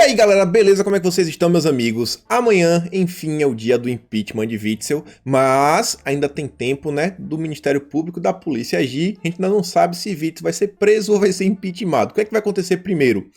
aí galera, beleza? Como é que vocês estão, meus amigos? Amanhã, enfim, é o dia do impeachment de Witzel, mas ainda tem tempo, né, do Ministério Público da Polícia agir. A gente ainda não sabe se Witzel vai ser preso ou vai ser impeachmentado. O que é que vai acontecer primeiro?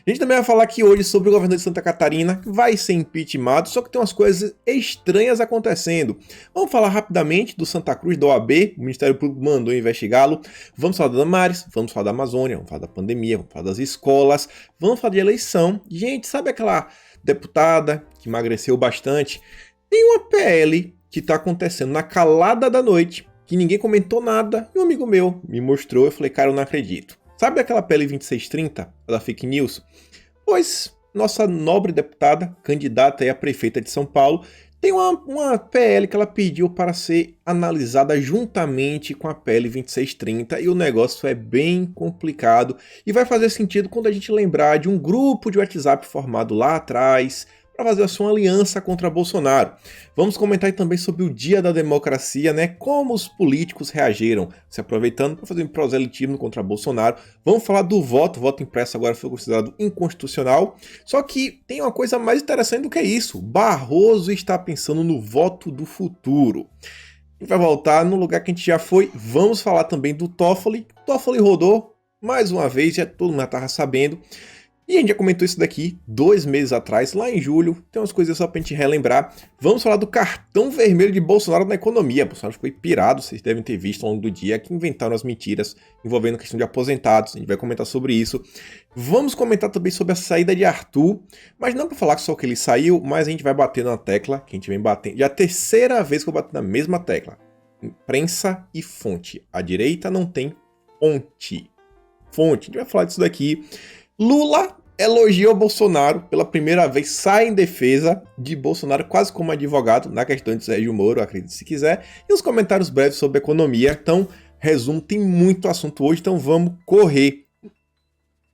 A gente também vai falar aqui hoje sobre o governador de Santa Catarina, que vai ser impeachmentado, só que tem umas coisas estranhas acontecendo. Vamos falar rapidamente do Santa Cruz, da OAB, o Ministério Público mandou investigá-lo. Vamos falar da Damares, vamos falar da Amazônia, vamos falar da pandemia, vamos falar das escolas, vamos falar de eleição. Gente, sabe aquela deputada que emagreceu bastante? Tem uma PL que está acontecendo na calada da noite, que ninguém comentou nada, e um amigo meu me mostrou, eu falei, cara, eu não acredito. Sabe aquela PL 2630 da fake news? Pois nossa nobre deputada, candidata aí a prefeita de São Paulo, tem uma PL que ela pediu para ser analisada juntamente com a PL 2630 e o negócio é bem complicado e vai fazer sentido quando a gente lembrar de um grupo de WhatsApp formado lá atrás para fazer a sua aliança contra Bolsonaro. Vamos comentar também sobre o Dia da Democracia, né? Como os políticos reagiram, se aproveitando para fazer um proselitismo contra Bolsonaro. Vamos falar do voto. O voto impresso agora foi considerado inconstitucional. Só que tem uma coisa mais interessante do que isso. Barroso está pensando no voto do futuro. A gente vai voltar no lugar que a gente já foi. Vamos falar também do Toffoli. O Toffoli rodou mais uma vez, já todo mundo estava sabendo. E a gente já comentou isso daqui 2 meses atrás, lá em julho. Tem umas coisas só pra gente relembrar. Vamos falar do cartão vermelho de Bolsonaro na economia. Bolsonaro ficou pirado, vocês devem ter visto ao longo do dia, que inventaram as mentiras envolvendo a questão de aposentados. A gente vai comentar sobre isso. Vamos comentar também sobre a saída de Arthur. Mas não para falar só que ele saiu, mas a gente vai bater na tecla, que a gente vem batendo. Já é a terceira vez que eu bato na mesma tecla. Imprensa e fonte. A direita não tem fonte. Fonte. A gente vai falar disso daqui. Lula elogiou Bolsonaro pela primeira vez, sai em defesa de Bolsonaro, quase como advogado, na questão de Sérgio Moro, acredite se quiser, e os comentários breves sobre economia. Então, resumo, tem muito assunto hoje, então vamos correr.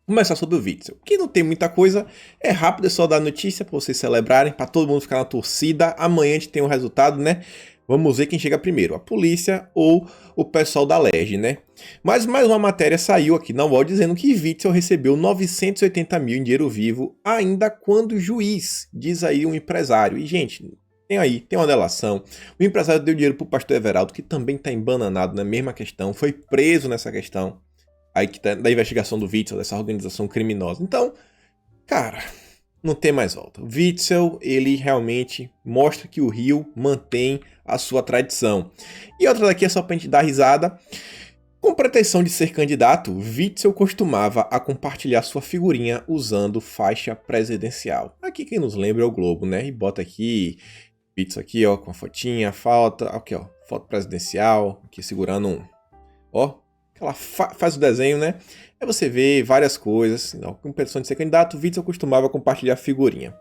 Começar sobre o Witzel, que não tem muita coisa, é rápido, é só dar notícia para vocês celebrarem, para todo mundo ficar na torcida. Amanhã a gente tem o resultado, né? Vamos ver quem chega primeiro, a polícia ou o pessoal da LERJ, né? Mas mais uma matéria saiu aqui na UOL dizendo que Witzel recebeu 980 mil em dinheiro vivo ainda quando juiz, diz aí um empresário. E, gente, tem uma delação. O empresário deu dinheiro pro pastor Everaldo, que também tá embananado na mesma questão, foi preso nessa questão aí que tá, da investigação do Witzel, dessa organização criminosa. Então, cara, não tem mais volta. O Witzel, ele realmente mostra que o Rio mantém a sua tradição. E outra daqui é só pra gente dar risada. Com pretensão de ser candidato, Witzel costumava a compartilhar sua figurinha usando faixa presidencial. Aqui quem nos lembra é o Globo, né? E bota aqui, Witzel aqui, ó, com a fotinha, aqui, ó, foto presidencial, aqui segurando um, ó, ela faz o desenho, né? Aí você vê várias coisas. Com pretensão de ser candidato, Witzel costumava compartilhar figurinha.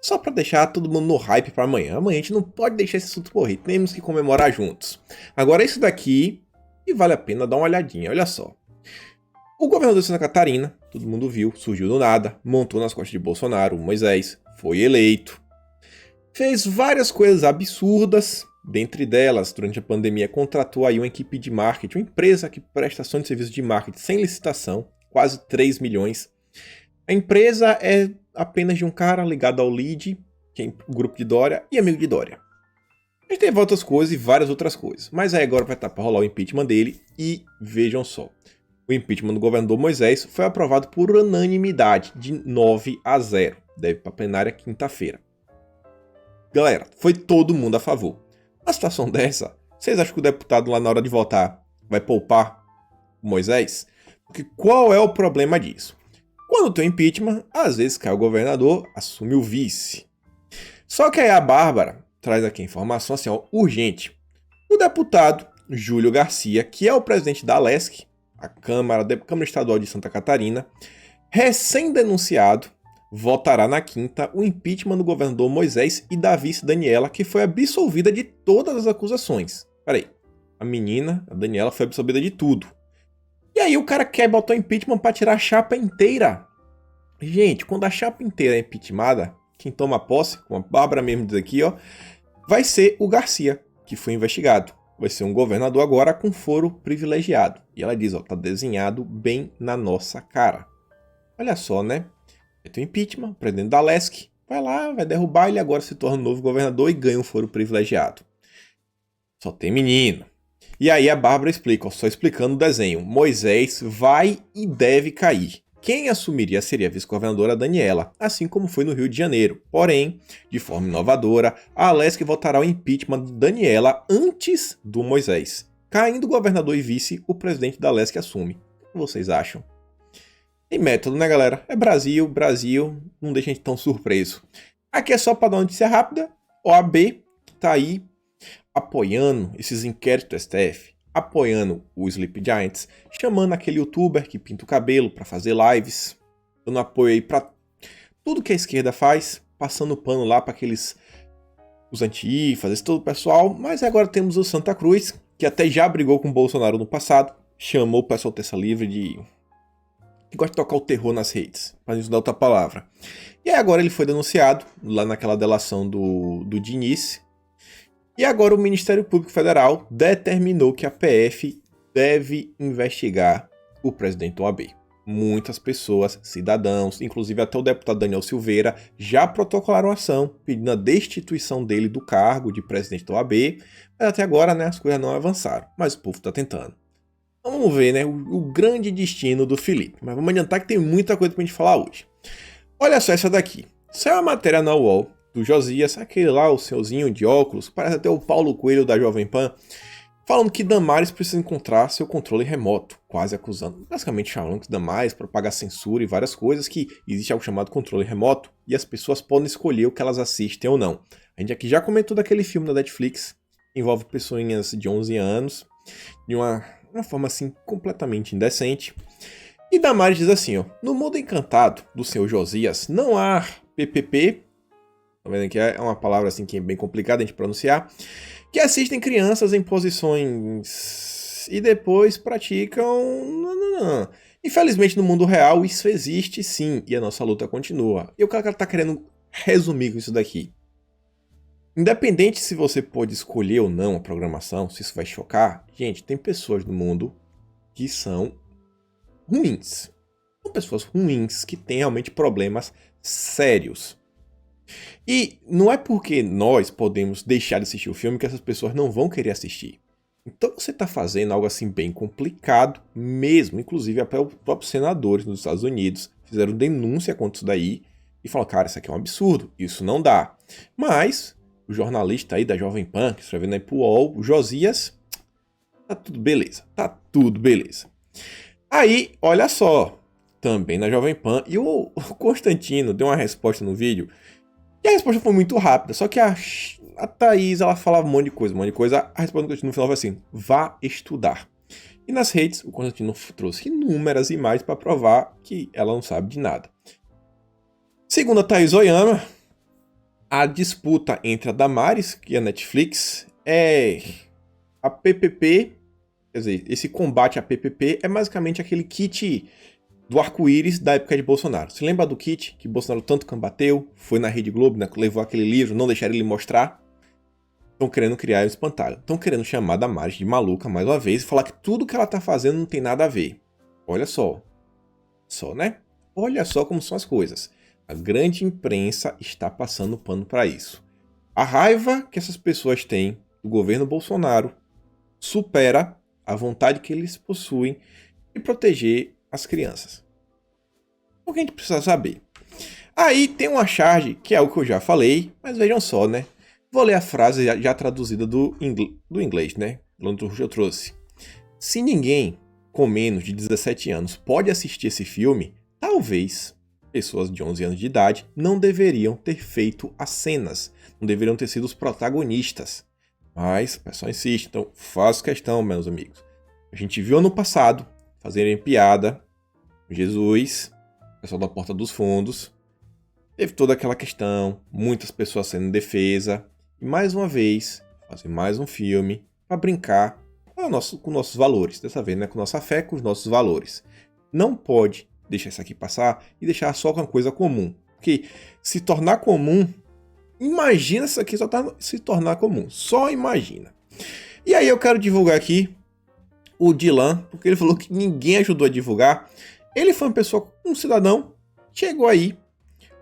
Só para deixar todo mundo no hype para amanhã. Amanhã a gente não pode deixar esse assunto morrer. Temos que comemorar juntos. Agora isso daqui, e vale a pena dar uma olhadinha. Olha só. O governador de Santa Catarina, todo mundo viu, surgiu do nada, montou nas costas de Bolsonaro, Moisés, foi eleito. Fez várias coisas absurdas. Dentre delas, durante a pandemia, contratou aí uma equipe de marketing, uma empresa que presta ação de serviço de marketing sem licitação, quase 3 milhões. A empresa é apenas de um cara ligado ao LEAD, que é o grupo de Dória, e amigo de Dória. A gente teve outras coisas e várias outras coisas, mas aí agora vai estar para rolar o impeachment dele, e vejam só. O impeachment do governador Moisés foi aprovado por unanimidade, de 9-0. Deve para a plenária quinta-feira. Galera, foi todo mundo a favor. Uma situação dessa, vocês acham que o deputado lá na hora de votar vai poupar o Moisés? Porque qual é o problema disso? Quando tem impeachment, às vezes cai o governador, assume o vice. Só que aí a Bárbara traz aqui a informação assim, ó, urgente. O deputado Júlio Garcia, que é o presidente da ALESC, a Câmara Estadual de Santa Catarina, recém-denunciado, votará na quinta o impeachment do governador Moisés e da vice Daniela, que foi absolvida de todas as acusações. Peraí, a menina, a Daniela, foi absolvida de tudo. E aí o cara quer botar o impeachment para tirar a chapa inteira. Gente, quando a chapa inteira é impeachmentada, quem toma posse, como a Bárbara mesmo diz aqui, ó, vai ser o Garcia, que foi investigado. Vai ser um governador agora com foro privilegiado. E ela diz, ó, tá desenhado bem na nossa cara. Olha só, né? Feito o impeachment, o presidente da Lesc vai lá, vai derrubar, ele agora se torna o novo governador e ganha um foro privilegiado. Só tem menino. E aí a Bárbara explica, só explicando o desenho, Moisés vai e deve cair. Quem assumiria seria a vice-governadora Daniela, assim como foi no Rio de Janeiro. Porém, de forma inovadora, a Lesc votará o impeachment de Daniela antes do Moisés. Caindo o governador e vice, o presidente da Lesc assume. O que vocês acham? Tem método, né, galera? É Brasil, Brasil, não deixa a gente tão surpreso. Aqui é só para dar uma notícia rápida. OAB tá aí apoiando esses inquéritos do STF, apoiando o Sleep Giants, chamando aquele youtuber que pinta o cabelo para fazer lives, dando apoio aí para tudo que a esquerda faz, passando pano lá para aqueles os antifas, esse todo o pessoal, mas agora temos o Santa Cruz, que até já brigou com o Bolsonaro no passado, chamou o pessoal terça livre de que gosta de tocar o terror nas redes, para não usar outra palavra. E aí agora ele foi denunciado lá naquela delação do Diniz. E agora o Ministério Público Federal determinou que a PF deve investigar o presidente do OAB. Muitas pessoas, cidadãos, inclusive até o deputado Daniel Silveira, já protocolaram ação pedindo a destituição dele do cargo de presidente do OAB, mas até agora, né, as coisas não avançaram, mas o povo está tentando. Vamos ver, né, o grande destino do Felipe, mas vamos adiantar que tem muita coisa pra gente falar hoje. Olha só essa daqui, isso é uma matéria na UOL, do Josias, aquele lá, o senhorzinho de óculos, parece até o Paulo Coelho da Jovem Pan, falando que Damares precisa encontrar seu controle remoto, quase acusando, basicamente falando que Damares propaga censura e várias coisas, que existe algo chamado controle remoto, e as pessoas podem escolher o que elas assistem ou não. A gente aqui já comentou daquele filme da Netflix, que envolve pessoinhas de 11 anos, de uma forma assim, completamente indecente. E Damares diz assim, ó, no mundo encantado do senhor Josias, não há PPP, tá vendo que é uma palavra assim que é bem complicada a gente pronunciar, que assistem crianças em posições e depois praticam... Não. Infelizmente no mundo real isso existe sim, e a nossa luta continua. E o cara tá querendo resumir com isso daqui. Independente se você pode escolher ou não a programação, se isso vai chocar, gente, tem pessoas no mundo que são ruins. São pessoas ruins que têm realmente problemas sérios. E não é porque nós podemos deixar de assistir o filme que essas pessoas não vão querer assistir. Então você está fazendo algo assim bem complicado mesmo. Inclusive até os próprios senadores nos Estados Unidos fizeram denúncia contra isso daí e falaram, cara, isso aqui é um absurdo, isso não dá. Mas o jornalista aí da Jovem Pan, que escrevendo aí pro UOL, o Josias, tá tudo beleza. Aí, olha só, também na Jovem Pan, e o Constantino deu uma resposta no vídeo, e a resposta foi muito rápida, só que a Thaís, ela falava um monte de coisa, a resposta do Constantino no final foi assim, vá estudar. E nas redes, o Constantino trouxe inúmeras imagens para provar que ela não sabe de nada. Segundo a Thaís Oyama, a disputa entre a Damares e a Netflix é a PPP, quer dizer, esse combate à PPP é basicamente aquele kit do arco-íris da época de Bolsonaro. Se lembra do kit que Bolsonaro tanto combateu, foi na Rede Globo, né, levou aquele livro, não deixaram ele mostrar? Estão querendo criar um espantalho. Estão querendo chamar a Damares de maluca mais uma vez e falar que tudo que ela tá fazendo não tem nada a ver. Olha só. Né? Olha só como são as coisas. A grande imprensa está passando pano para isso. A raiva que essas pessoas têm do governo Bolsonaro supera a vontade que eles possuem de proteger as crianças. O que a gente precisa saber? Aí tem uma charge, que é o que eu já falei, mas vejam só, né? Vou ler a frase já traduzida do inglês, né? Eu trouxe. Se ninguém com menos de 17 anos pode assistir esse filme, talvez pessoas de 11 anos de idade não deveriam ter feito as cenas, não deveriam ter sido os protagonistas. Mas o pessoal insiste, então faço questão, meus amigos. A gente viu ano passado fazerem piada com Jesus, o pessoal da Porta dos Fundos, teve toda aquela questão, muitas pessoas sendo em defesa, e mais uma vez fazer mais um filme para brincar com nossos valores, dessa vez, né, com nossa fé, com os nossos valores. Não pode deixar isso aqui passar e deixar só com uma coisa comum. Porque se tornar comum, imagina isso aqui se tornar comum. Só imagina. E aí eu quero divulgar aqui o Dylan, porque ele falou que ninguém ajudou a divulgar. Ele foi uma pessoa, um cidadão, chegou aí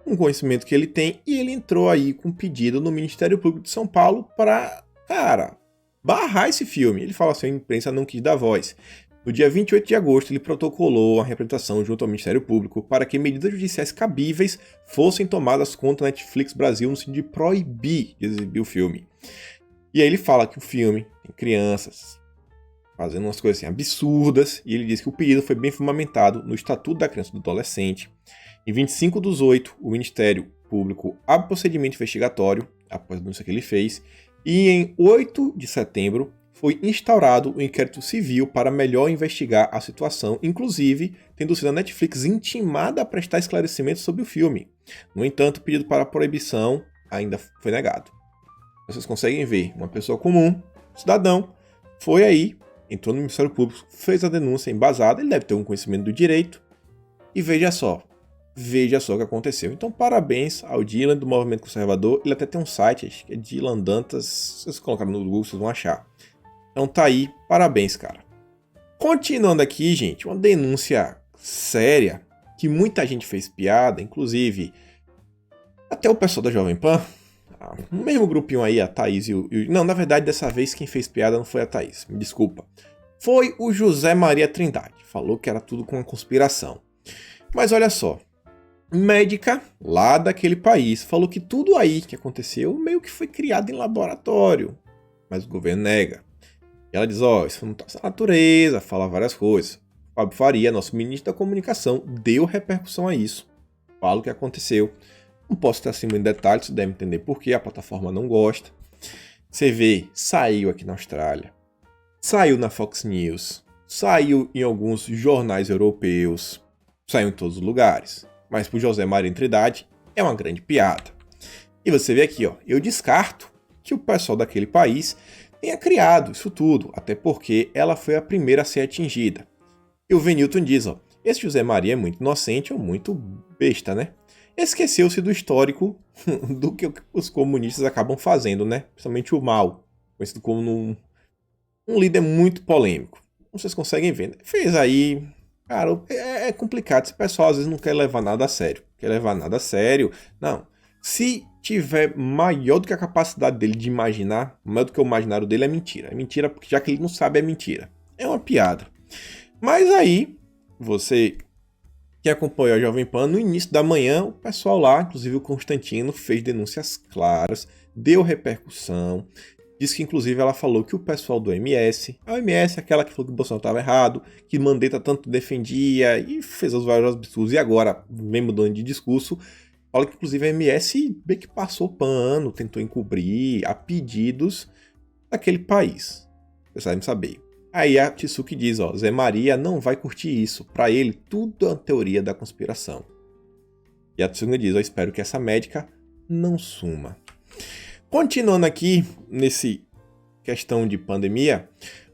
um conhecimento que ele tem, e ele entrou aí com um pedido no Ministério Público de São Paulo para, cara, barrar esse filme. Ele fala assim, a imprensa não quis dar voz. No dia 28 de agosto, ele protocolou a representação junto ao Ministério Público para que medidas judiciais cabíveis fossem tomadas contra a Netflix Brasil no sentido de proibir de exibir o filme. E aí ele fala que o filme tem crianças fazendo umas coisas assim absurdas, e ele diz que o pedido foi bem fundamentado no Estatuto da Criança e do Adolescente. Em 25/8, o Ministério Público abre procedimento investigatório, após a denúncia que ele fez, e em 8 de setembro foi instaurado o inquérito civil para melhor investigar a situação, inclusive tendo sido a Netflix intimada a prestar esclarecimentos sobre o filme. No entanto, o pedido para proibição ainda foi negado. Vocês conseguem ver, uma pessoa comum, cidadão, foi aí, entrou no Ministério Público, fez a denúncia embasada, ele deve ter um conhecimento do direito, e veja só o que aconteceu. Então, parabéns ao Dylan do Movimento Conservador. Ele até tem um site, acho que é Dylan Dantas. Se vocês colocarem no Google, vocês vão achar. Então tá aí, parabéns, cara. Continuando aqui, gente, uma denúncia séria, que muita gente fez piada, inclusive até o pessoal da Jovem Pan, o mesmo grupinho aí, a Thaís e o... Não, na verdade, dessa vez quem fez piada não foi a Thaís, me desculpa. Foi o José Maria Trindade. Falou que era tudo com uma conspiração. Mas olha só, médica lá daquele país falou que tudo aí que aconteceu meio que foi criado em laboratório, mas o governo nega. E ela diz, isso não tá na natureza, fala várias coisas. Fábio Faria, nosso ministro da comunicação, deu repercussão a isso. Fala o que aconteceu. Não posso estar acima em detalhes, você deve entender por que a plataforma não gosta. Você vê, saiu aqui na Austrália, saiu na Fox News, saiu em alguns jornais europeus, saiu em todos os lugares. Mas pro José Maria Trindade é uma grande piada. E você vê aqui, eu descarto que o pessoal daquele país tenha criado isso tudo, até porque ela foi a primeira a ser atingida. E o Venilton diz, esse José Maria é muito inocente ou muito besta, né? Esqueceu-se do histórico do que os comunistas acabam fazendo, né? Principalmente o Mao, conhecido como um líder muito polêmico. Vocês conseguem ver, né? Fez aí... Cara, é complicado. Esse pessoal às vezes não quer levar nada a sério. Não. Se tiver maior do que a capacidade dele de imaginar, maior do que o imaginário dele, é mentira. É mentira porque já que ele não sabe, é mentira. É uma piada. Mas aí, você que acompanhou a Jovem Pan, no início da manhã, o pessoal lá, inclusive o Constantino, fez denúncias claras, deu repercussão. Diz que, inclusive, ela falou que o pessoal do MS... A OMS é aquela que falou que o Bolsonaro estava errado, que Mandetta tanto defendia e fez os vários absurdos. E agora, vem mudando de discurso, fala que, inclusive, a MS bem que passou pano, tentou encobrir a pedidos daquele país. Vocês sabem saber. Aí a Tsuki diz, Zé Maria não vai curtir isso. Pra ele, tudo é uma teoria da conspiração. E a Tsuki diz, espero que essa médica não suma. Continuando aqui, nesse questão de pandemia,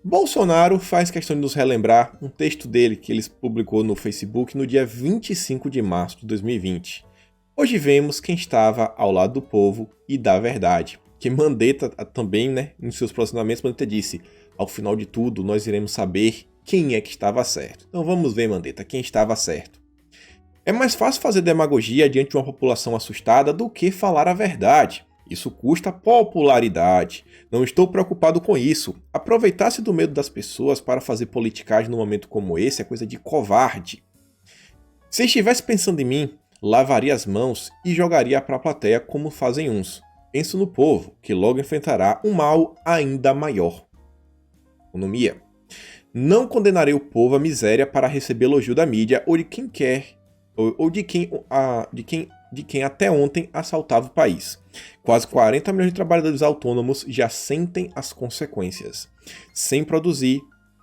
Bolsonaro faz questão de nos relembrar um texto dele que ele publicou no Facebook no dia 25 de março de 2020. Hoje vemos quem estava ao lado do povo e da verdade. Que Mandetta também, né, nos seus posicionamentos, Mandetta disse, ao final de tudo, nós iremos saber quem é que estava certo. Então vamos ver, Mandetta, quem estava certo. É mais fácil fazer demagogia diante de uma população assustada do que falar a verdade. Isso custa popularidade. Não estou preocupado com isso. Aproveitar-se do medo das pessoas para fazer politicagem num momento como esse é coisa de covarde. Se estivesse pensando em mim, lavaria as mãos e jogaria para a plateia como fazem uns. Penso no povo, que logo enfrentará um mal ainda maior. Economia. Não condenarei o povo à miséria para receber elogio da mídia ou de quem quer, ou de quem até ontem assaltava o país. Quase 40 milhões de trabalhadores autônomos já sentem as consequências. Sem produzir,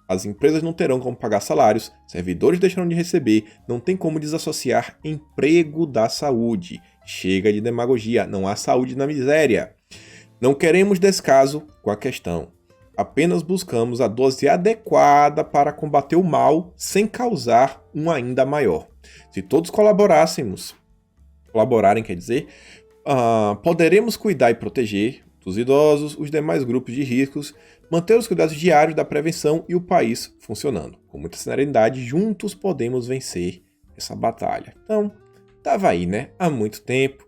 as empresas não terão como pagar salários, servidores deixarão de receber, não tem como desassociar emprego da saúde. Chega de demagogia, não há saúde na miséria. Não queremos descaso com a questão. Apenas buscamos a dose adequada para combater o mal sem causar um ainda maior. Se todos colaborarem, poderemos cuidar e proteger dos idosos, os demais grupos de riscos, manter os cuidados diários da prevenção e o país funcionando. Com muita serenidade, juntos podemos vencer essa batalha. Então, tava aí, né, há muito tempo.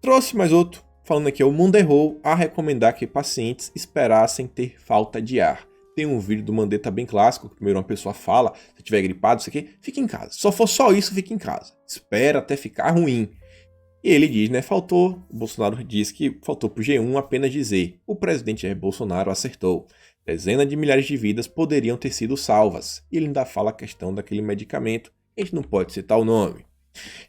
Trouxe mais outro, falando aqui, o mundo errou a recomendar que pacientes esperassem ter falta de ar. Tem um vídeo do Mandetta bem clássico, que primeiro uma pessoa fala, se tiver gripado, isso aqui, fica em casa. Se for só isso, fica em casa. Espera até ficar ruim. E ele diz, né, o Bolsonaro diz que faltou pro G1 apenas dizer, o presidente Jair Bolsonaro acertou. Dezenas de milhares de vidas poderiam ter sido salvas. E ele ainda fala a questão daquele medicamento, a gente não pode citar o nome.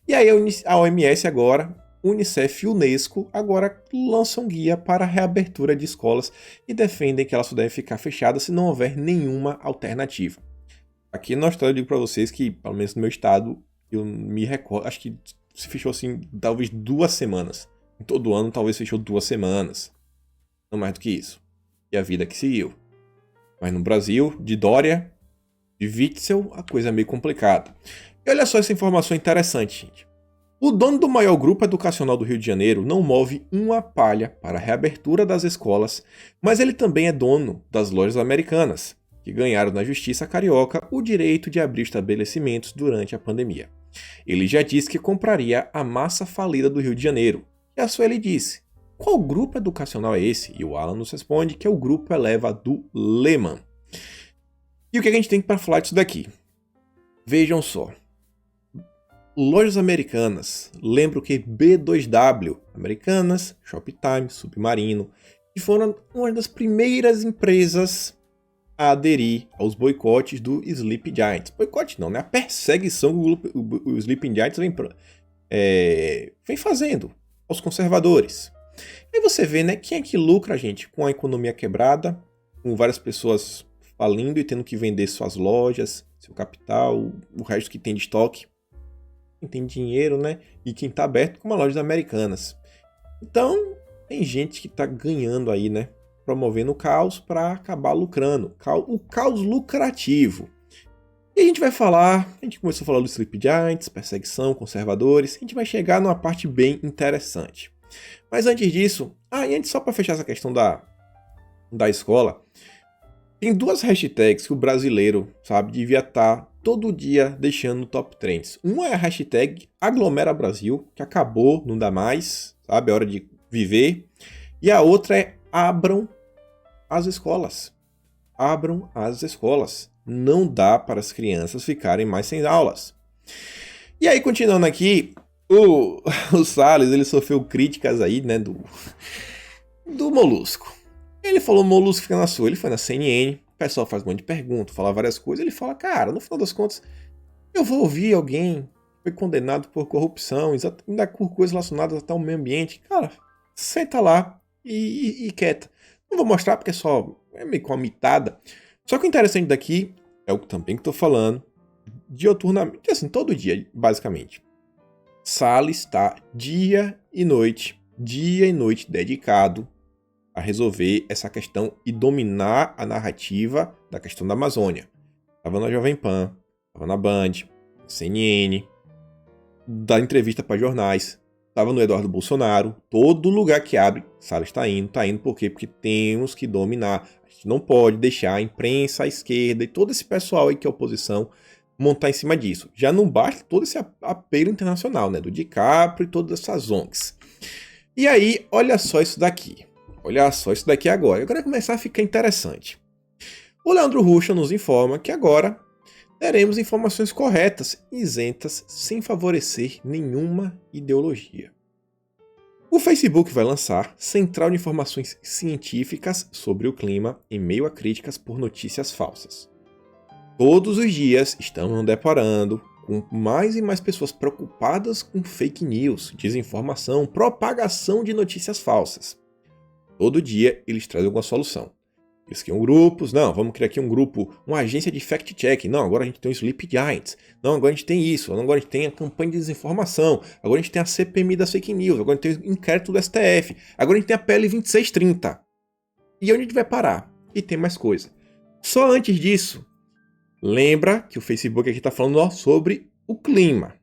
E aí a OMS agora, Unicef e Unesco agora lançam guia para a reabertura de escolas e defendem que elas só devem ficar fechadas se não houver nenhuma alternativa. Aqui na Austrália eu digo para vocês que, pelo menos no meu estado, eu me recordo, acho que se fechou assim, talvez 2 semanas. Em todo ano, talvez fechou 2 semanas. Não mais do que isso. E a vida que seguiu. Mas no Brasil, de Dória, de Witzel, a coisa é meio complicada. E olha só essa informação interessante, gente. O dono do maior grupo educacional do Rio de Janeiro não move uma palha para a reabertura das escolas, mas ele também é dono das lojas americanas, que ganharam na justiça carioca o direito de abrir estabelecimentos durante a pandemia. Ele já disse que compraria a massa falida do Rio de Janeiro. E a Sueli disse, qual grupo educacional é esse? E o Alan nos responde que é o Grupo Eleva do Lehman. E o que a gente tem para falar disso daqui? Vejam só. Lojas americanas, lembro que B2W, Americanas, Shoptime, Submarino, que foram uma das primeiras empresas a aderir aos boicotes do Sleeping Giants. Boicote não, né? A perseguição que o Sleeping Giants vem fazendo aos conservadores. Aí você vê, né, quem é que lucra, gente, com a economia quebrada, com várias pessoas falindo e tendo que vender suas lojas, seu capital, o resto que tem de estoque. Quem tem dinheiro, né? E quem tá aberto como as lojas americanas. Então, tem gente que tá ganhando aí, né? Promovendo o caos para acabar lucrando. O caos lucrativo. E a gente vai falar, a gente começou a falar do Sleep Giants, perseguição, conservadores. A gente vai chegar numa parte bem interessante. Mas antes disso, e antes só para fechar essa questão da escola, tem 2 hashtags que o brasileiro, sabe, devia estar todo dia deixando no top trends. Uma é a hashtag Aglomera Brasil, que acabou, não dá mais, sabe, é hora de viver. E a outra é Abram as escolas. Abram as escolas. Não dá para as crianças ficarem mais sem aulas. E aí, continuando aqui, o Salles, ele sofreu críticas aí, né, do Molusco. Ele falou, Molusco fica na sua, ele foi na CNN, o pessoal faz um monte de perguntas, fala várias coisas, ele fala, cara, no final das contas, eu vou ouvir alguém que foi condenado por corrupção, ainda por coisas relacionadas até ao meio ambiente, cara, senta lá e quieta. Não vou mostrar porque é meio com a mitada. Só que o interessante daqui é o que também que tô falando, dioturnamente, assim, todo dia, basicamente. Salles está dia e noite dedicado a resolver essa questão e dominar a narrativa da questão da Amazônia. Tava na Jovem Pan, tava na Band, CNN, dá entrevista para jornais, tava no Eduardo Bolsonaro, todo lugar que abre, Salles está indo por quê? Porque temos que dominar. A gente não pode deixar a imprensa, a esquerda e todo esse pessoal aí que é oposição montar em cima disso. Já não basta todo esse apelo internacional, né, do DiCaprio e todas essas ONGs. E aí, olha só isso daqui. Olha só isso daqui agora. Agora vai começar a ficar interessante. O Leandro Ruschel nos informa que agora teremos informações corretas, isentas, sem favorecer nenhuma ideologia. O Facebook vai lançar Central de Informações Científicas sobre o Clima em meio a críticas por notícias falsas. Todos os dias estamos nos deparando com mais e mais pessoas preocupadas com fake news, desinformação, propagação de notícias falsas. Todo dia eles trazem alguma solução. Eles criam grupos, não, vamos criar aqui um grupo, uma agência de fact-check, não, agora a gente tem o Sleep Giants, não, agora a gente tem isso, agora a gente tem a campanha de desinformação, agora a gente tem a CPMI das fake news, agora a gente tem o inquérito do STF, agora a gente tem a PL 2630. E onde a gente vai parar? E tem mais coisa. Só antes disso, lembra que o Facebook aqui está falando sobre o clima.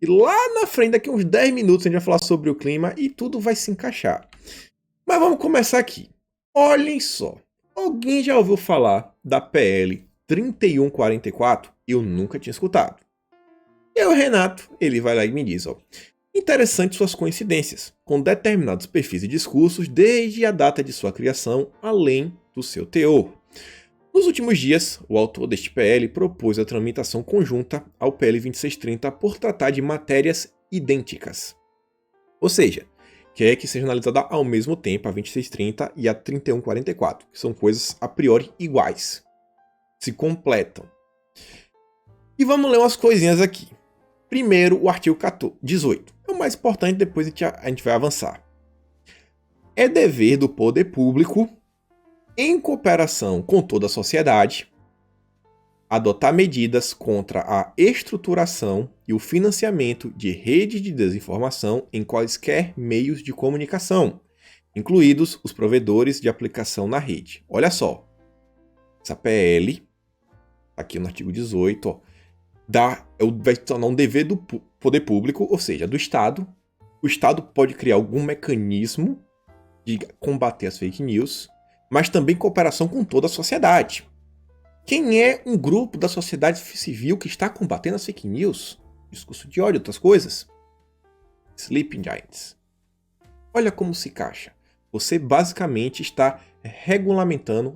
E lá na frente, daqui uns 10 minutos, a gente vai falar sobre o clima e tudo vai se encaixar. Mas vamos começar aqui. Olhem só. Alguém já ouviu falar da PL 3144? Eu nunca tinha escutado. E aí o Renato, ele vai lá e me diz, Interessante suas coincidências, com determinados perfis e discursos desde a data de sua criação, além do seu teor. Nos últimos dias, o autor deste PL propôs a tramitação conjunta ao PL 2630 por tratar de matérias idênticas. Ou seja, quer que seja analisada ao mesmo tempo a 2630 e a 3144, que são coisas a priori iguais. Se completam. E vamos ler umas coisinhas aqui. Primeiro, o artigo 18. É o mais importante, depois a gente vai avançar. É dever do poder público, em cooperação com toda a sociedade, adotar medidas contra a estruturação e o financiamento de redes de desinformação em quaisquer meios de comunicação, incluídos os provedores de aplicação na rede. Olha só, essa PL, aqui no artigo 18, ó, vai se tornar um dever do poder público, ou seja, do Estado. O Estado pode criar algum mecanismo de combater as fake news, mas também cooperação com toda a sociedade. Quem é um grupo da sociedade civil que está combatendo as fake news? Discurso de ódio, outras coisas? Sleeping Giants. Olha como se encaixa. Você basicamente está regularizando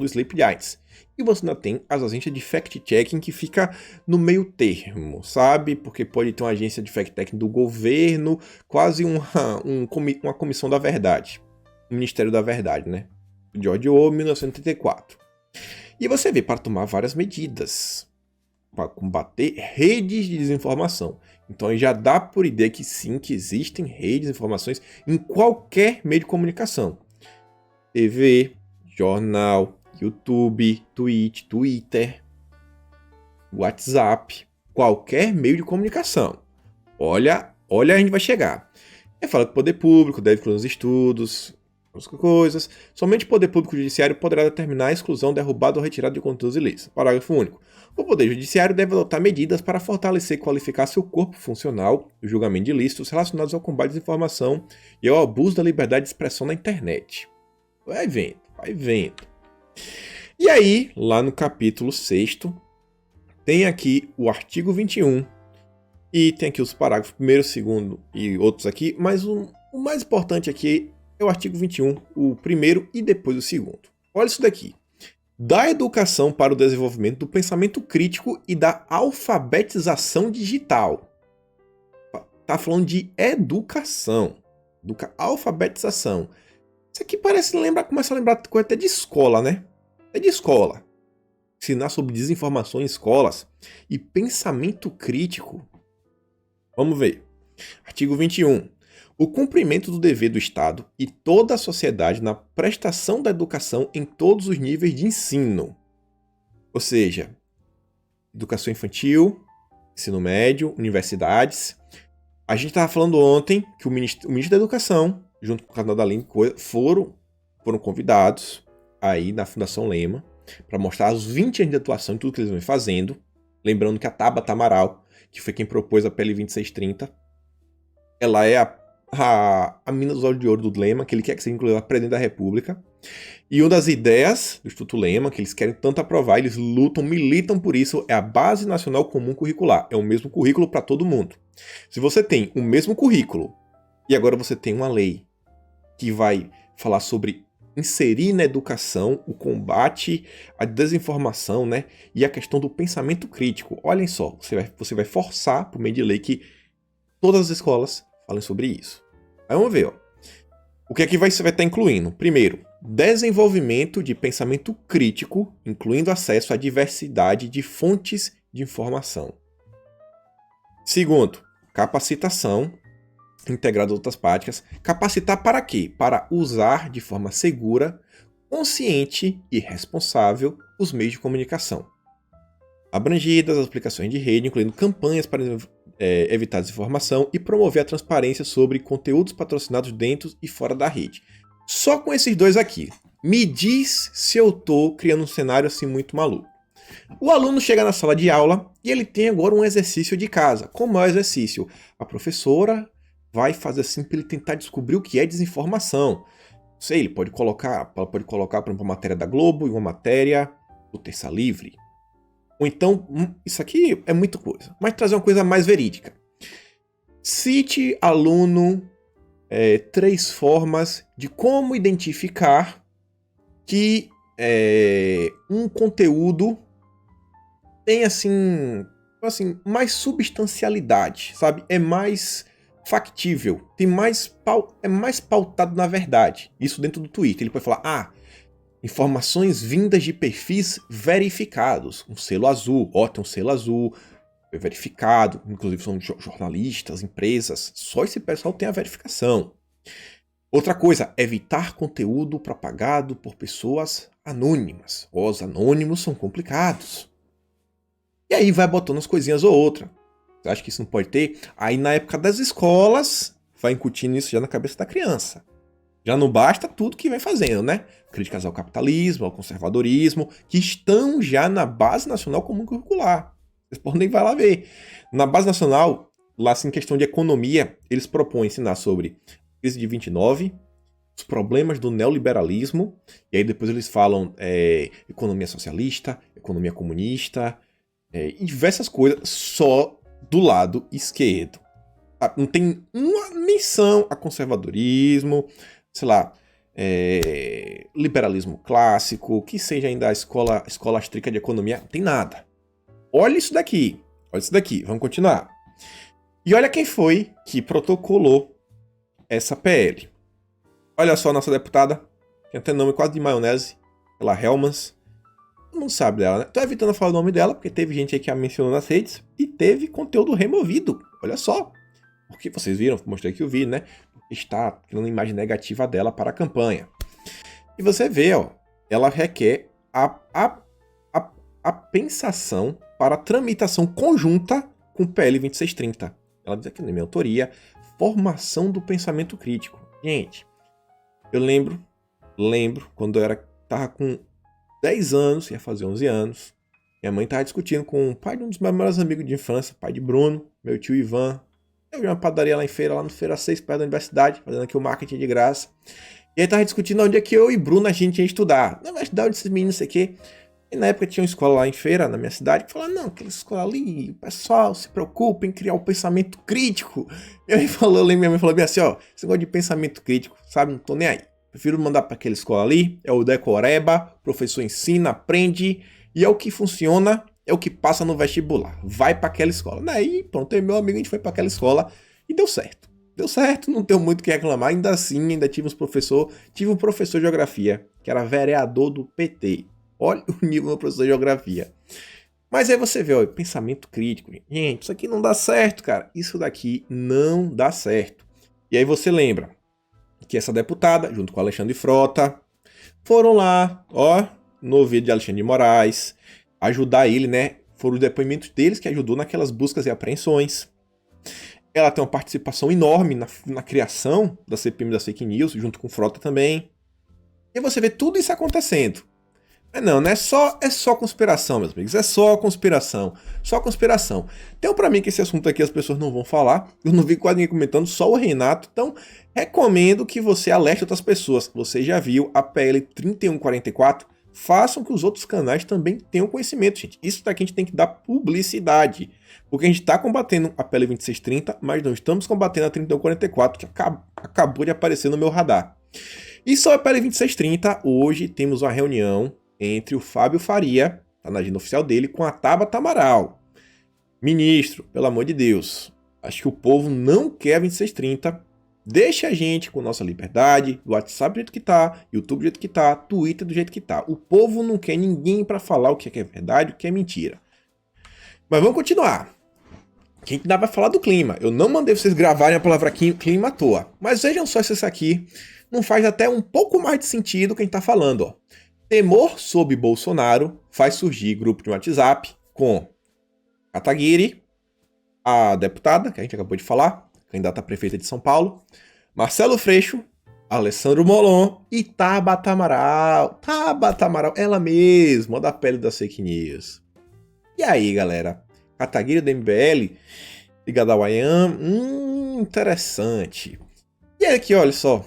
os Sleeping Giants. E você ainda tem as agências de fact-checking que fica no meio termo, sabe? Porque pode ter uma agência de fact-checking do governo, quase uma comissão da verdade. O Ministério da Verdade, né? George Orwell, 1984. E você vê, para tomar várias medidas, para combater redes de desinformação. Então aí já dá por ideia que sim, que existem redes de informações em qualquer meio de comunicação. TV, jornal, YouTube, Twitch, Twitter, WhatsApp, qualquer meio de comunicação. Olha, a gente vai chegar. Fala que o poder público deve incluir os estudos, as coisas. Somente o poder público judiciário poderá determinar a exclusão, derrubada ou retirada de conteúdos ilícitos. Parágrafo único. O poder judiciário deve adotar medidas para fortalecer e qualificar seu corpo funcional no julgamento de ilícitos relacionados ao combate à desinformação e ao abuso da liberdade de expressão na internet. Vai vendo. E aí, lá no capítulo 6º, tem aqui o artigo 21, e tem aqui os parágrafos 1º, 2º e outros aqui, mas o mais importante aqui é o artigo 21, o primeiro e depois o segundo. Olha isso daqui. Da educação para o desenvolvimento do pensamento crítico e da alfabetização digital. Tá falando de educação, alfabetização. Isso aqui começa a lembrar coisa até de escola, né? É de escola. Ensinar sobre desinformação em escolas e pensamento crítico. Vamos ver. Artigo 21. O cumprimento do dever do Estado e toda a sociedade na prestação da educação em todos os níveis de ensino. Ou seja, educação infantil, ensino médio, universidades. A gente estava falando ontem que o ministro da Educação, junto com o canal da Link, foram convidados aí na Fundação Lema para mostrar os 20 anos de atuação e tudo que eles vão fazendo. Lembrando que a Tabata Amaral, que foi quem propôs a PL 2630, ela é a mina dos olhos de ouro do Lema, que ele quer que seja incluído a presidente da República. E uma das ideias do Instituto Lema, que eles querem tanto aprovar, eles militam por isso, é a Base Nacional Comum Curricular. É o mesmo currículo para todo mundo. Se você tem o mesmo currículo e agora você tem uma lei que vai falar sobre inserir na educação o combate à desinformação, né? E a questão do pensamento crítico. Olhem só, você vai forçar, por meio de lei, que todas as escolas falem sobre isso. Aí vamos ver, ó. O que é que vai estar incluindo? Primeiro, desenvolvimento de pensamento crítico, incluindo acesso à diversidade de fontes de informação. Segundo, capacitação integrada a outras práticas. Capacitar para quê? Para usar de forma segura, consciente e responsável os meios de comunicação. Abrangidas as aplicações de rede, incluindo campanhas para evitar desinformação e promover a transparência sobre conteúdos patrocinados dentro e fora da rede. Só com esses dois aqui. Me diz se eu tô criando um cenário assim muito maluco. O aluno chega na sala de aula e ele tem agora um exercício de casa. Como é o exercício? A professora vai fazer assim para ele tentar descobrir o que é desinformação. Não sei, ela pode colocar, por exemplo, uma matéria da Globo e uma matéria do Terça Livre. Ou então, isso aqui é muita coisa, mas trazer uma coisa mais verídica. Cite, aluno, 3 formas de como identificar que um conteúdo tem, assim, mais substancialidade, sabe? É mais factível, é mais pautado na verdade. Isso dentro do Twitter. Ele pode falar, informações vindas de perfis verificados. Um selo azul, tem um selo azul, é verificado, inclusive são jornalistas, empresas. Só esse pessoal tem a verificação. Outra coisa, evitar conteúdo propagado por pessoas anônimas. Os anônimos são complicados. E aí vai botando as coisinhas ou outra. Você acha que isso não pode ter? Aí na época das escolas, vai incutindo isso já na cabeça da criança. Já não basta tudo que vem fazendo, né? Críticas ao capitalismo, ao conservadorismo, que estão já na Base Nacional Comum Curricular. Vocês podem vai lá ver. Na Base Nacional, lá assim, em questão de economia, eles propõem ensinar sobre a crise de 29, os problemas do neoliberalismo, e aí depois eles falam economia socialista, economia comunista, e diversas coisas só do lado esquerdo. Não tem uma menção a conservadorismo, sei lá, liberalismo clássico, que seja ainda a escola austríaca de economia, não tem nada. Olha isso daqui, vamos continuar. E olha quem foi que protocolou essa PL. Olha só a nossa deputada, tem até nome quase de maionese, ela Helmans. Todo mundo sabe dela, né? Tô evitando falar o nome dela, porque teve gente aí que a mencionou nas redes e teve conteúdo removido. Olha só. Porque vocês viram, mostrei aqui o vídeo, né? Está criando uma imagem negativa dela para a campanha. E você vê, ela requer a pensação para a tramitação conjunta com o PL 2630. Ela diz aqui na minha autoria, formação do pensamento crítico. Gente, eu lembro quando eu tava com 10 anos, ia fazer 11 anos, minha mãe tava discutindo com o pai de um dos meus melhores amigos de infância, pai de Bruno, meu tio Ivan. Eu vi uma padaria lá em Feira, lá no Feira 6, perto da universidade, fazendo aqui o marketing de graça. E aí tava discutindo onde é que eu e Bruno a gente ia estudar. Na universidade, esses meninos, não sei o quê. E na época tinha uma escola lá em Feira, na minha cidade, que falava, não, aquela escola ali, o pessoal se preocupa em criar o pensamento crítico. E aí eu lembro, minha mãe falou bem assim, esse negócio de pensamento crítico, sabe, não tô nem aí. Prefiro mandar para aquela escola ali, é o decoreba, o professor ensina, aprende, e é o que funciona, é o que passa no vestibular. Vai para aquela escola. Daí, pronto, eu e meu amigo, a gente foi para aquela escola e deu certo. Deu certo, não tenho muito o que reclamar. Ainda assim, tive um professor de geografia, que era vereador do PT. Olha o nível do meu professor de geografia. Mas aí você vê, pensamento crítico. Gente, isso aqui não dá certo, cara. Isso daqui não dá certo. E aí você lembra que essa deputada, junto com Alexandre Frota, foram lá, no vídeo de Alexandre de Moraes, ajudar ele, né? Foram os depoimentos deles que ajudou naquelas buscas e apreensões. Ela tem uma participação enorme na criação da CPMI das fake news, junto com Frota também. E você vê tudo isso acontecendo. Mas não é só conspiração, meus amigos. É só conspiração. Só conspiração. Tem pra mim que esse assunto aqui as pessoas não vão falar. Eu não vi quase ninguém comentando, só o Renato. Então, recomendo que você alerte outras pessoas. Você já viu a PL 3144? Façam que os outros canais também tenham conhecimento, gente. Isso daqui a gente tem que dar publicidade. Porque a gente está combatendo a PL 2630, mas não estamos combatendo a 3144, que acabou de aparecer no meu radar. E sobre a PL 2630, hoje temos uma reunião entre o Fábio Faria, tá na agenda oficial dele, com a Tabata Amaral. Ministro, pelo amor de Deus, acho que o povo não quer 2630. Deixa a gente com nossa liberdade, do WhatsApp do jeito que tá, YouTube do jeito que tá, Twitter do jeito que tá. O povo não quer ninguém para falar o que é verdade, o que é mentira. Mas vamos continuar. Quem dá pra falar do clima? Eu não mandei vocês gravarem a palavra clima à toa. Mas vejam só se isso aqui não faz até um pouco mais de sentido o que a gente tá falando, Temor sob Bolsonaro faz surgir grupo de WhatsApp com Kataguiri, a deputada, que a gente acabou de falar, candidata a prefeita de São Paulo, Marcelo Freixo, Alessandro Molon e Tabata Amaral. Tabata Amaral, ela mesma, da pele das fake news. E aí, galera? Kataguiri do MBL, ligada ao IAM, interessante. E aqui, olha só,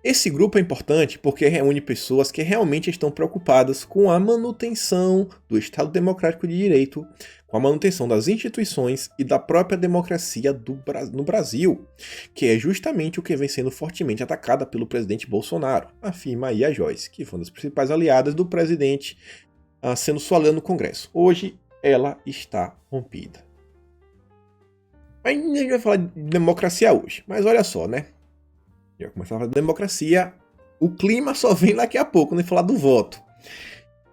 Esse grupo é importante porque reúne pessoas que realmente estão preocupadas com a manutenção do Estado Democrático de Direito, com a manutenção das instituições e da própria democracia no Brasil, que é justamente o que vem sendo fortemente atacada pelo presidente Bolsonaro, afirma aí a Joyce, que foi uma das principais aliadas do presidente, sendo sua aliada no Congresso. Hoje, ela está rompida. A gente vai falar de democracia hoje, mas olha só, né? Já começar a falar de democracia, o clima só vem daqui a pouco, nem falar do voto.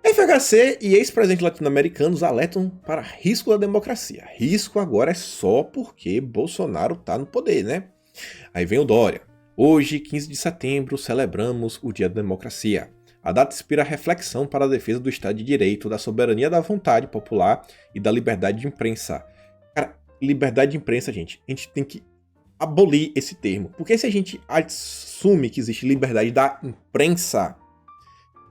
FHC e ex-presidentes latino-americanos alertam para risco da democracia. Risco agora é só porque Bolsonaro está no poder, né? Aí vem o Dória. Hoje, 15 de setembro, celebramos o Dia da Democracia. A data inspira reflexão para a defesa do Estado de Direito, da soberania da vontade popular e da liberdade de imprensa. Cara, liberdade de imprensa, gente, a gente tem que abolir esse termo. Porque se a gente assume que existe liberdade da imprensa,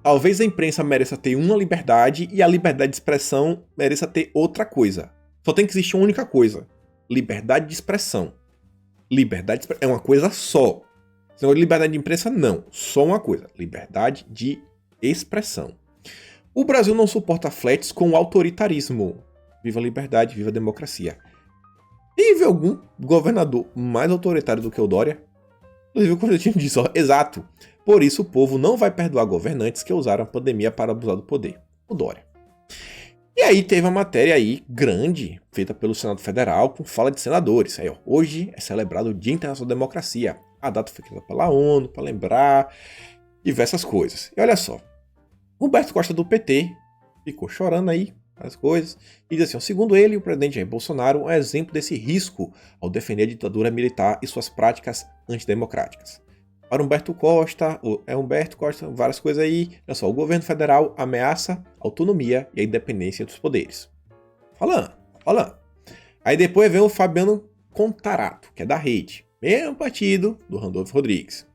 talvez a imprensa mereça ter uma liberdade e a liberdade de expressão mereça ter outra coisa. Só tem que existir uma única coisa. Liberdade de expressão. Liberdade de expressão é uma coisa só. Senão liberdade de imprensa, não. Só uma coisa. Liberdade de expressão. O Brasil não suporta fletes com autoritarismo. Viva a liberdade, viva a democracia. Teve algum governador mais autoritário do que o Dória? Inclusive, quando eu tinha disso, exato. Por isso, o povo não vai perdoar governantes que usaram a pandemia para abusar do poder. O Dória. E aí teve uma matéria aí grande, feita pelo Senado Federal, com fala de senadores. Aí, ó, hoje é celebrado o Dia Internacional da Democracia. A data foi criada pela ONU, para lembrar diversas coisas. E olha só, Humberto Costa do PT ficou chorando aí as coisas, e diz assim, segundo ele, o presidente Jair Bolsonaro é um exemplo desse risco ao defender a ditadura militar e suas práticas antidemocráticas. Para Humberto Costa, várias coisas aí, olha só, o governo federal ameaça a autonomia e a independência dos poderes. Falando. Aí depois vem o Fabiano Contarato, que é da Rede, mesmo partido do Randolfo Rodrigues.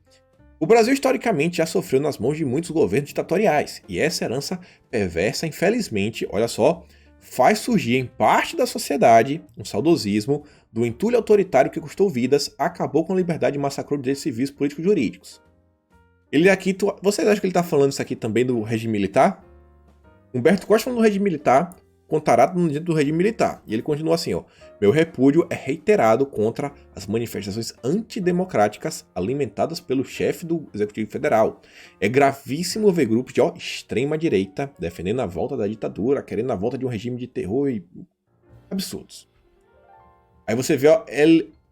O Brasil historicamente já sofreu nas mãos de muitos governos ditatoriais, e essa herança perversa, infelizmente, olha só, faz surgir em parte da sociedade um saudosismo do entulho autoritário que custou vidas, acabou com a liberdade e massacrou direitos civis, políticos e jurídicos. Ele aqui, vocês acham que ele está falando isso aqui também do regime militar? Humberto Costa falando do regime militar, Contarato no dia do regime militar. E ele continua assim, ó. Meu repúdio é reiterado contra as manifestações antidemocráticas alimentadas pelo chefe do Executivo Federal. É gravíssimo ver grupos de extrema-direita defendendo a volta da ditadura, querendo a volta de um regime de terror e absurdos. Aí você vê, ó,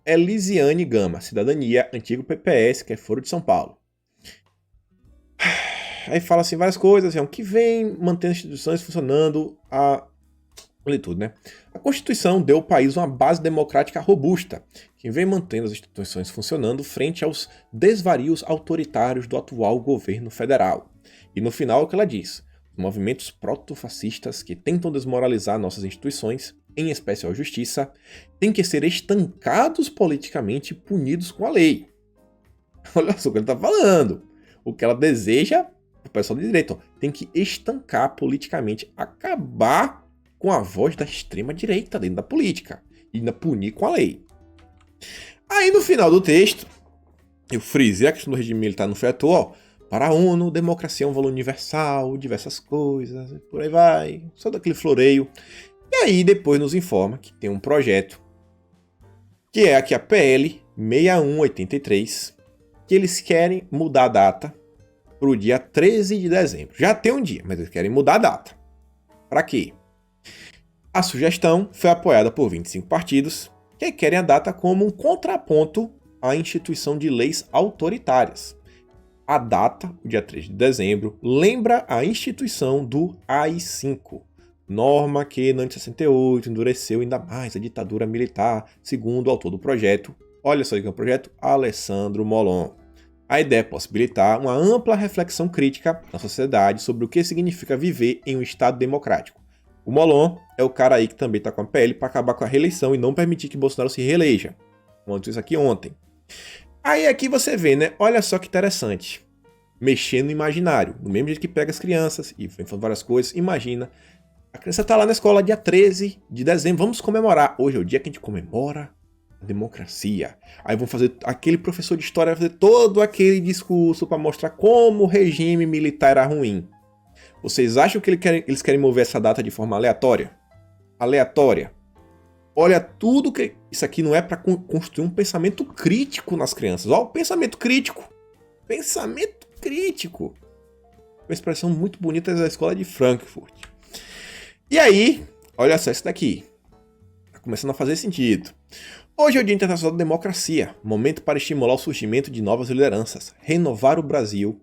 Elisiane Gama, Cidadania, antigo PPS, que é Foro de São Paulo. Aí fala assim várias coisas, assim, que vem mantendo as instituições funcionando tudo, né? A Constituição deu ao país uma base democrática robusta, que vem mantendo as instituições funcionando frente aos desvarios autoritários do atual governo federal. E no final, o que ela diz? Os movimentos proto-fascistas que tentam desmoralizar nossas instituições, em especial a justiça, têm que ser estancados politicamente e punidos com a lei. Olha só o que ele está falando. O que ela deseja, o pessoal de direito, tem que estancar politicamente, acabar com a voz da extrema-direita dentro da política e ainda punir com a lei. Aí no final do texto, eu frisei a questão do regime militar no feto, ó, para a ONU, democracia é um valor universal, diversas coisas, por aí vai, só daquele floreio. E aí depois nos informa que tem um projeto, que é aqui a PL 6183, que eles querem mudar a data para o dia 13 de dezembro. Já tem um dia, mas eles querem mudar a data. Para quê? A sugestão foi apoiada por 25 partidos que querem a data como um contraponto à instituição de leis autoritárias. A data, o dia 3 de dezembro, lembra a instituição do AI-5, norma que, no ano de 68, endureceu ainda mais a ditadura militar, segundo o autor do projeto. Olha só que é o projeto, Alessandro Molon. A ideia é possibilitar uma ampla reflexão crítica na sociedade sobre o que significa viver em um Estado democrático. O Molon é o cara aí que também está com a PL para acabar com a reeleição e não permitir que Bolsonaro se reeleja. Aconteceu isso aqui ontem. Aí aqui você vê, né? Olha só que interessante. Mexer no imaginário. Do mesmo jeito que pega as crianças e vem falando várias coisas. Imagina. A criança está lá na escola dia 13 de dezembro. Vamos comemorar. Hoje é o dia que a gente comemora democracia. Aí vão fazer, aquele professor de história vai fazer todo aquele discurso para mostrar como o regime militar era ruim. Vocês acham que eles querem mover essa data de forma aleatória? Aleatória. Olha tudo que... Isso aqui não é para construir um pensamento crítico nas crianças. Ó, o pensamento crítico. Pensamento crítico. Uma expressão muito bonita da escola de Frankfurt. E aí, olha só isso daqui. Tá começando a fazer sentido. Hoje é o Dia Internacional da Democracia. Momento para estimular o surgimento de novas lideranças. Renovar o Brasil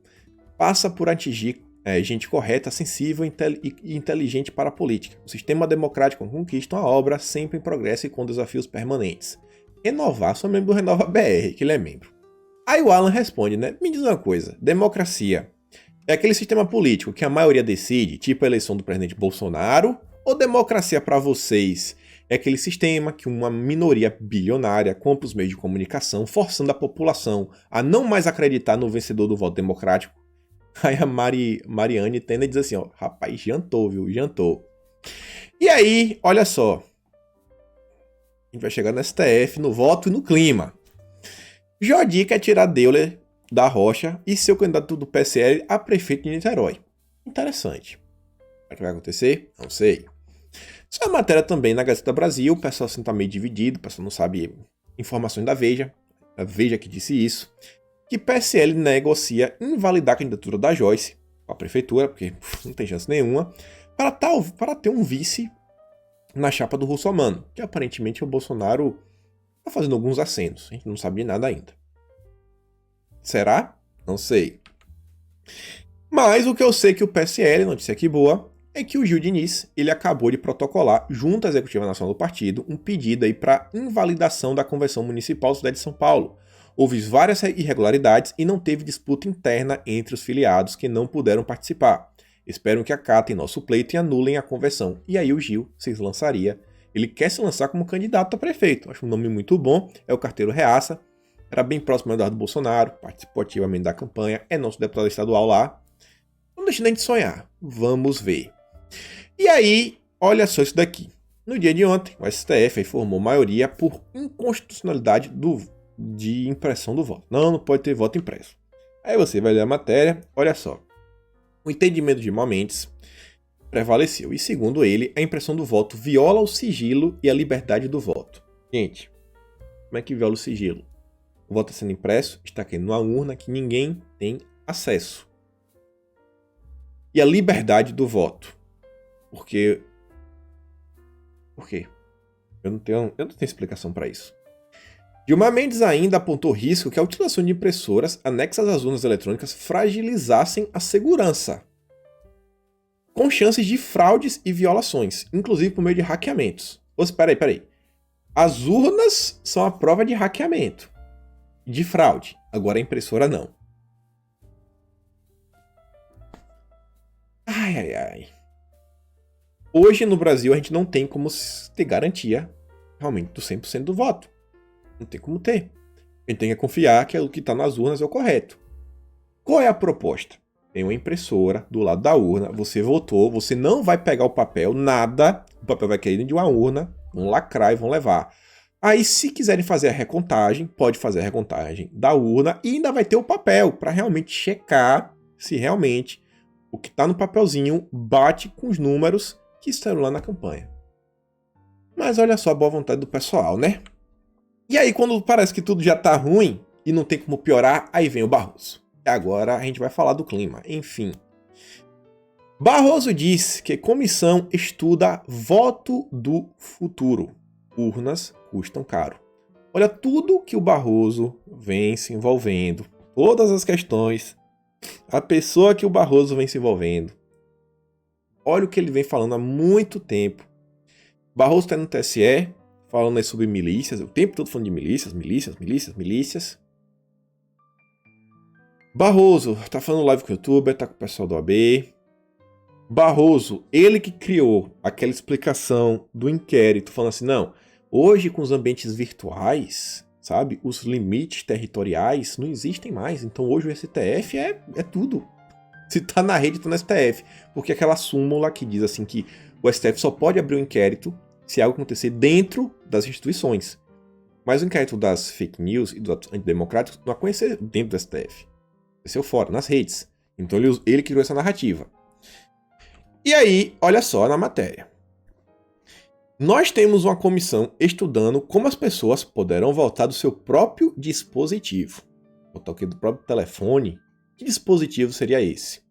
passa por atingir gente correta, sensível e inteligente para a política. O sistema democrático conquista uma obra sempre em progresso e com desafios permanentes. Renovar, sou membro do Renova BR, que ele é membro. Aí o Alan responde, né? Me diz uma coisa, democracia é aquele sistema político que a maioria decide, tipo a eleição do presidente Bolsonaro, ou democracia para vocês é aquele sistema que uma minoria bilionária compra os meios de comunicação, forçando a população a não mais acreditar no vencedor do voto democrático? Aí a Mariane tende a dizer assim, ó, rapaz, jantou, viu? Jantou. E aí, olha só. A gente vai chegar no STF, no voto e no clima. Jordi quer tirar Deuler da Rocha e seu candidato do PSL a prefeito de Niterói. Interessante. O que vai acontecer? Não sei. Isso é matéria também na Gazeta Brasil, o pessoal assim tá meio dividido, o pessoal não sabe informações da Veja. A Veja que disse isso. Que PSL negocia invalidar a candidatura da Joyce para a prefeitura, porque não tem chance nenhuma, para ter um vice na chapa do Russomano, que aparentemente o Bolsonaro está fazendo alguns acenos, a gente não sabe de nada ainda. Será? Não sei. Mas o que eu sei que o PSL, notícia aqui boa, é que o Gil Diniz, ele acabou de protocolar, junto à Executiva Nacional do Partido, um pedido aí para invalidação da Convenção Municipal da cidade de São Paulo. Houve várias irregularidades e não teve disputa interna entre os filiados que não puderam participar. Espero que acatem nosso pleito e anulem a convenção. E aí o Gil se lançaria. Ele quer se lançar como candidato a prefeito. Acho um nome muito bom. É o Carteiro Reaça. Era bem próximo do Eduardo Bolsonaro. Participou ativamente da campanha. É nosso deputado estadual lá. Não deixa nem de sonhar. Vamos ver. E aí, olha só isso daqui. No dia de ontem, o STF informou maioria por inconstitucionalidade de impressão do voto. Não pode ter voto impresso. Aí você vai ler a matéria, olha só. O entendimento de Mendes prevaleceu e, segundo ele, a impressão do voto viola o sigilo e a liberdade do voto. Gente, como é que viola o sigilo? O voto está sendo impresso, está aqui numa urna que ninguém tem acesso. E a liberdade do voto? Por quê? Eu não tenho explicação para isso. Gilmar Mendes ainda apontou risco que a utilização de impressoras anexas às urnas eletrônicas fragilizassem a segurança, com chances de fraudes e violações, inclusive por meio de hackeamentos. Peraí. As urnas são a prova de hackeamento, de fraude. Agora a impressora não. Ai. Hoje no Brasil a gente não tem como ter garantia realmente do 100% do voto. Não tem como ter. A gente tem que confiar que o que está nas urnas é o correto. Qual é a proposta? Tem uma impressora do lado da urna, você votou, você não vai pegar o papel, nada, o papel vai cair dentro de uma urna, vão lacrar e vão levar. Aí, se quiserem fazer a recontagem, pode fazer a recontagem da urna e ainda vai ter o papel para realmente checar se realmente o que está no papelzinho bate com os números que estão lá na campanha. Mas olha só a boa vontade do pessoal, né? E aí, quando parece que tudo já tá ruim e não tem como piorar, aí vem o Barroso. E agora a gente vai falar do clima. Enfim. Barroso diz que comissão estuda voto do futuro. Urnas custam caro. Olha tudo que o Barroso vem se envolvendo. Todas as questões. A pessoa que o Barroso vem se envolvendo. Olha o que ele vem falando há muito tempo. Barroso está no TSE, falando aí sobre milícias, o tempo todo falando de milícias. Barroso tá falando live com o youtuber, tá com o pessoal do AB. Barroso, ele que criou aquela explicação do inquérito, falando assim, não, hoje com os ambientes virtuais, sabe, os limites territoriais não existem mais, então hoje o STF é tudo. Se tá na rede, tá no STF. Porque aquela súmula que diz assim que o STF só pode abrir um inquérito se algo acontecer dentro das instituições. Mas o inquérito das fake news e dos atos antidemocráticos não aconteceu dentro do STF. Aconteceu fora, nas redes. Então ele criou essa narrativa. E aí, olha só na matéria. Nós temos uma comissão estudando como as pessoas poderão votar do seu próprio dispositivo. Votar o quê? Do próprio telefone? Que dispositivo seria esse?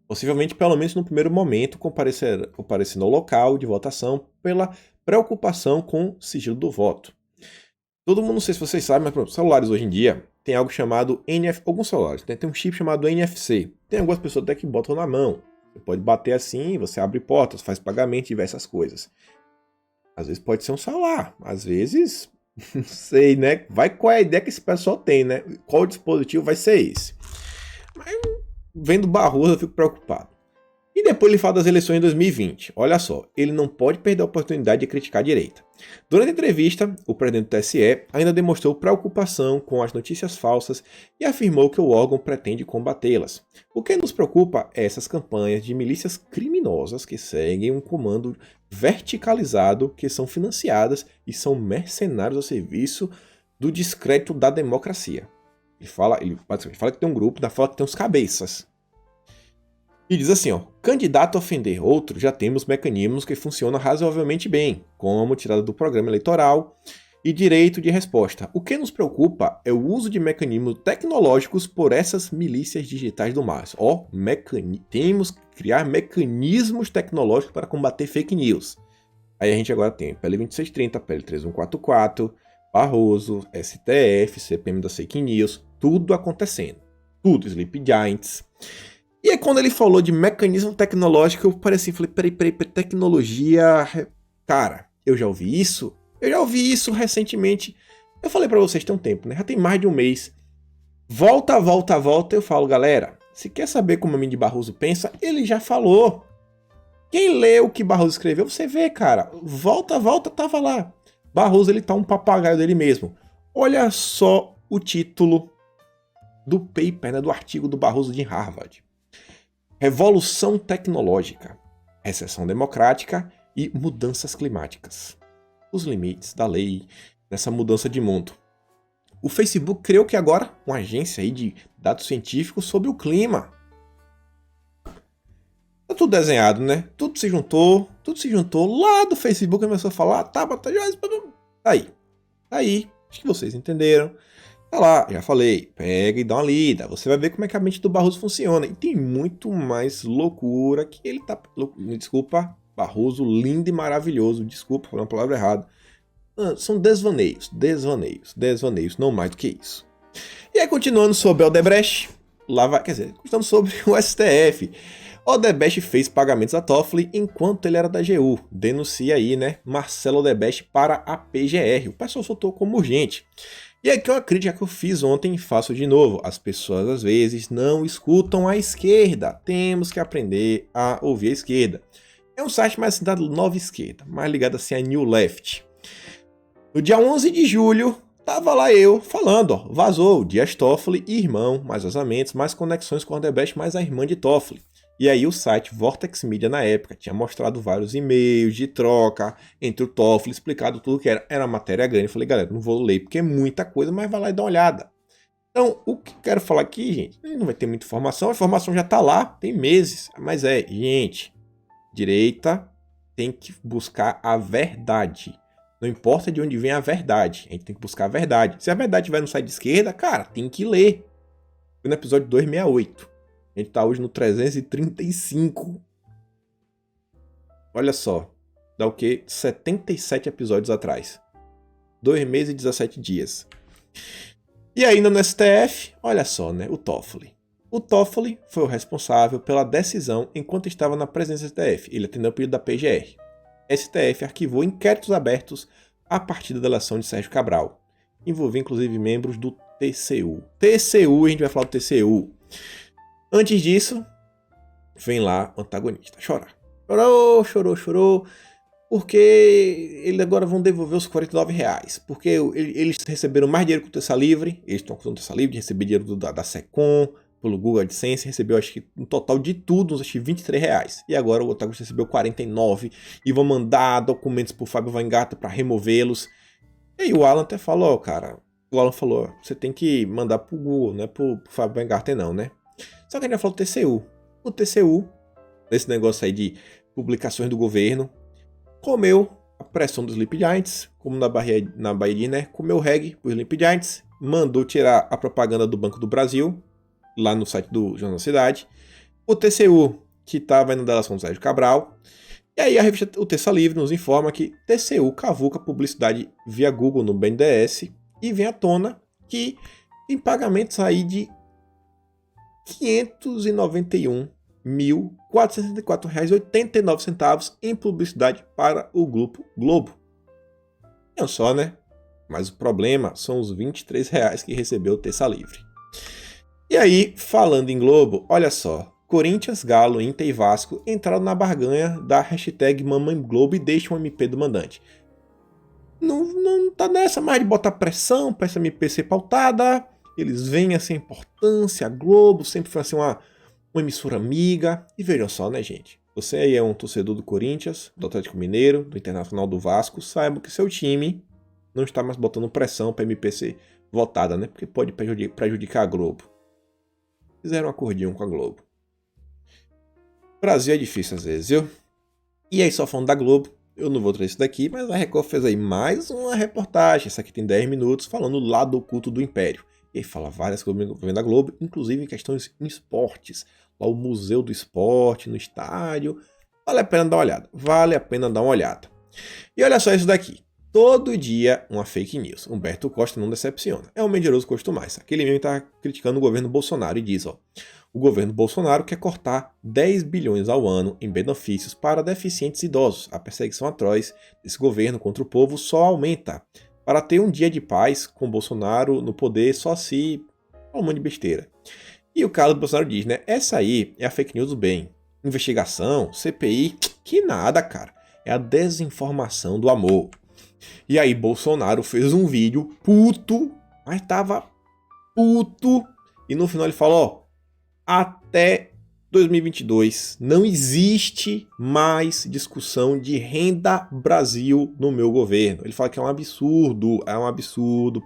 Possivelmente, pelo menos no primeiro momento, comparecendo ao local de votação pela preocupação com o sigilo do voto. Todo mundo, não sei se vocês sabem, mas por exemplo, celulares hoje em dia tem algo chamado alguns celulares, né? Tem um chip chamado NFC. Tem algumas pessoas até que botam na mão. Você pode bater assim, você abre portas, faz pagamento e diversas coisas. Às vezes pode ser um celular, às vezes, não sei, né? Vai qual é a ideia que esse pessoal tem, né? Qual dispositivo vai ser esse? Mas vendo Barroso eu fico preocupado. E depois ele fala das eleições de 2020. Olha só, ele não pode perder a oportunidade de criticar a direita. Durante a entrevista, o presidente do TSE ainda demonstrou preocupação com as notícias falsas e afirmou que o órgão pretende combatê-las. O que nos preocupa é essas campanhas de milícias criminosas que seguem um comando verticalizado, que são financiadas e são mercenários ao serviço do descrédito da democracia. Ele basicamente fala que tem um grupo, fala que tem uns cabeças. E diz assim, candidato a ofender outro, já temos mecanismos que funcionam razoavelmente bem, como tirada do programa eleitoral e direito de resposta. O que nos preocupa é o uso de mecanismos tecnológicos por essas milícias digitais do mar. Temos que criar mecanismos tecnológicos para combater fake news. Aí a gente agora tem PL 2630, PL 3144, Barroso, STF, CPM das fake news, tudo acontecendo. Tudo, Sleep Giants. E aí quando ele falou de mecanismo tecnológico, eu pareci, falei, peraí, tecnologia... Cara, eu já ouvi isso? Eu já ouvi isso recentemente. Eu falei pra vocês tem um tempo, né? Já tem mais de um mês. Volta, eu falo, galera, se quer saber como a Mini Barroso pensa, ele já falou. Quem lê o que Barroso escreveu, você vê, cara. Volta, tava lá. Barroso, ele tá um papagaio dele mesmo. Olha só o título do paper, né, do artigo do Barroso de Harvard. Revolução tecnológica, recessão democrática e mudanças climáticas. Os limites da lei nessa mudança de mundo. O Facebook criou que agora uma agência aí de dados científicos sobre o clima. Tá tudo desenhado, né? Tudo se juntou. Lá do Facebook começou a falar, tá aí. Acho que vocês entenderam. Tá lá, já falei, pega e dá uma lida, você vai ver como é que a mente do Barroso funciona. E tem muito mais loucura que ele tá... Desculpa, Barroso, lindo e maravilhoso, desculpa, falei uma palavra errada. São desvaneios, não mais do que isso. E aí, continuando sobre Odebrecht, continuando sobre o STF. Odebrecht fez pagamentos a Toffoli enquanto ele era da AGU. Denuncia aí, né, Marcelo Odebrecht para a PGR. O pessoal soltou como urgente. E aqui é uma crítica que eu fiz ontem e faço de novo. As pessoas às vezes não escutam a esquerda. Temos que aprender a ouvir a esquerda. É um site mais assim da nova esquerda, mais ligado assim a New Left. No dia 11 de julho, tava lá eu falando, vazou Dias Toffoli e irmão, mais vazamentos, mais conexões com o Odebrecht, mais a irmã de Toffoli. E aí o site Vortex Media na época tinha mostrado vários e-mails de troca entre o Toffoli, explicado tudo que era. Era uma matéria grande. Eu falei, galera, não vou ler porque é muita coisa, mas vai lá e dá uma olhada. Então, o que eu quero falar aqui, gente, não vai ter muita informação. A informação já tá lá, tem meses. Mas gente, direita tem que buscar a verdade. Não importa de onde vem a verdade, a gente tem que buscar a verdade. Se a verdade estiver no site de esquerda, cara, tem que ler. Foi no episódio 268. A gente tá hoje no 335. Olha só. Dá o quê? 77 episódios atrás. 2 meses e 17 dias. E ainda no STF, olha só, né? O Toffoli. O Toffoli foi o responsável pela decisão enquanto estava na presidência do STF. Ele atendeu o pedido da PGR. STF arquivou inquéritos abertos a partir da delação de Sérgio Cabral. Envolveu inclusive membros do TCU. A gente vai falar do TCU. Antes disso, vem lá o antagonista chorar. Chorou, porque eles agora vão devolver os R$49. Porque eles receberam mais dinheiro que o Terça Livre, eles estão com o Terça Livre de receber dinheiro da Secom, pelo Google AdSense, recebeu acho que um total de tudo, acho que R$23. E agora o antagonista recebeu 49 e vão mandar documentos pro Fábio Weingarten para removê-los. E aí o Alan até falou, ó, cara, o Alan falou, ó, você tem que mandar pro Google, não é pro Fábio Weingarten não, né? Só que ele já falou TCU. O TCU, nesse negócio aí de publicações do governo, comeu a pressão dos Sleep Giants, como na Bahia, né? Comeu o reggae pros Sleep Giants, mandou tirar a propaganda do Banco do Brasil, lá no site do Jornal da Cidade. O TCU, que estava na delação do Sérgio Cabral. E aí a revista O Terça Livre nos informa que TCU cavuca publicidade via Google no BNDES e vem à tona que tem pagamentos aí de R$ 591.464,89 em publicidade para o Grupo Globo. Não só, né? Mas o problema são os R$ 23 que recebeu o Terça Livre. E aí, falando em Globo, olha só. Corinthians, Galo, Inter e Vasco entraram na barganha da hashtag Mamãe Globo e deixam o MP do mandante. Não tá nessa mais de botar pressão para essa MP ser pautada. Eles veem essa importância, a Globo sempre foi assim uma emissora amiga. E vejam só, né, gente? Você aí é um torcedor do Corinthians, do Atlético Mineiro, do Internacional, do Vasco, saiba que seu time não está mais botando pressão para a MP ser votada, né? Porque pode prejudicar a Globo. Fizeram um acordinho com a Globo. Brasil é difícil às vezes, viu? E aí, só falando da Globo, eu não vou trazer isso daqui, mas a Record fez aí mais uma reportagem, essa aqui tem 10 minutos, falando do lado oculto do Império. E aí fala várias coisas envolvendo a Globo, inclusive em questões em esportes. Lá o Museu do Esporte, no estádio. Vale a pena dar uma olhada. Vale a pena dar uma olhada. E olha só isso daqui. Todo dia uma fake news. Humberto Costa não decepciona. É um mentiroso costumais. Aquele mesmo está criticando o governo Bolsonaro e diz, ó. O governo Bolsonaro quer cortar 10 bilhões ao ano em benefícios para deficientes idosos. A perseguição atroz desse governo contra o povo só aumenta. Para ter um dia de paz com Bolsonaro no poder só se... um monte de besteira. E o Carlos Bolsonaro diz, né? Essa aí é a fake news do bem. Investigação, CPI, que nada, cara. É a desinformação do amor. E aí Bolsonaro fez um vídeo puto, mas tava puto. E no final ele falou, ó, até 2022 não existe mais discussão de renda Brasil no meu governo. Ele fala que é um absurdo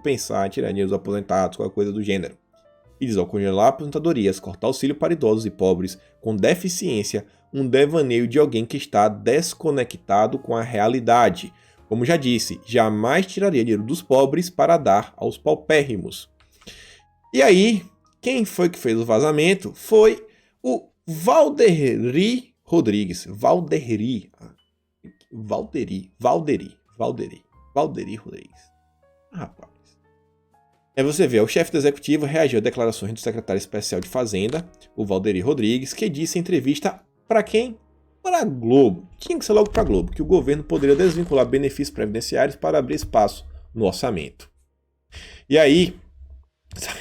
pensar em tirania dos aposentados, qualquer coisa do gênero. E diz, ó, congelar aposentadorias, cortar auxílio para idosos e pobres com deficiência, um devaneio de alguém que está desconectado com a realidade. Como já disse, jamais tiraria dinheiro dos pobres para dar aos paupérrimos. E aí, quem foi que fez o vazamento foi o Valderi Rodrigues. Valderi Rodrigues. Rapaz. Aí você vê, o chefe do executivo reagiu a declarações do secretário especial de Fazenda, o Valderi Rodrigues, que disse em entrevista para quem? Para a Globo. Tinha que ser logo para a Globo, que o governo poderia desvincular benefícios previdenciários para abrir espaço no orçamento. E aí,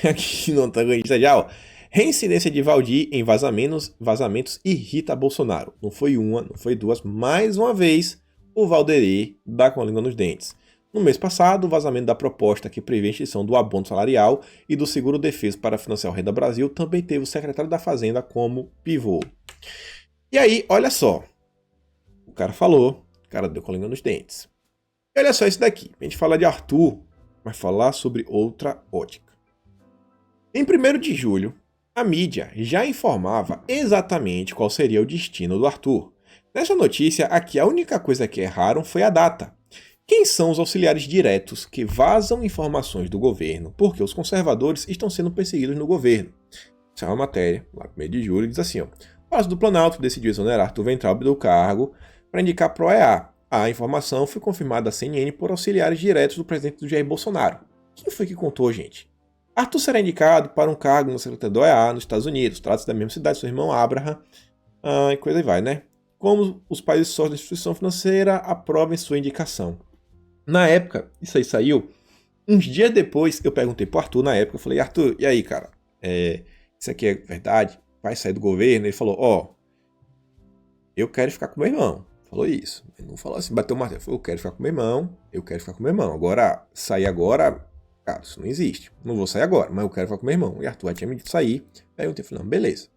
aqui no antagonista já, ó. Reincidência de Valdir em vazamentos irrita Bolsonaro. Não foi uma, não foi duas, mais uma vez o Valderi dá com a língua nos dentes. No mês passado, o vazamento da proposta que prevê a extinção do abono salarial e do seguro-defeso para financiar o Renda Brasil também teve o secretário da Fazenda como pivô. E aí, olha só. O cara falou, o cara deu com a língua nos dentes. E olha só isso daqui. A gente fala de Arthur, mas falar sobre outra ótica. Em 1º de julho, a mídia já informava exatamente qual seria o destino do Arthur. Nessa notícia, aqui a única coisa que erraram foi a data. Quem são os auxiliares diretos que vazam informações do governo porque os conservadores estão sendo perseguidos no governo? Isso é uma matéria, lá no 1º de julho, diz assim, ó. O Palácio do Planalto decidiu exonerar Arthur Weintraub do cargo para indicar pro EA. A informação foi confirmada à CNN por auxiliares diretos do presidente do Jair Bolsonaro. Quem foi que contou, gente? Arthur será indicado para um cargo no secretário do EA nos Estados Unidos. Trata-se da mesma cidade, seu irmão Abraham, e coisa aí vai, né? Como os países sócios da instituição financeira aprovem sua indicação. Na época, isso aí saiu, uns dias depois eu perguntei pro Arthur na época, eu falei, Arthur, e aí, cara, isso aqui é verdade? Vai sair do governo? Ele falou, ó, eu quero ficar com meu irmão. Falou isso. Ele não falou assim, bateu o martelo. Ele falou, eu quero ficar com meu irmão, Agora, sair agora, cara, isso não existe. Não vou sair agora, mas eu quero ficar com meu irmão. E Arthur já tinha me dito sair. Aí eu falei, não, beleza.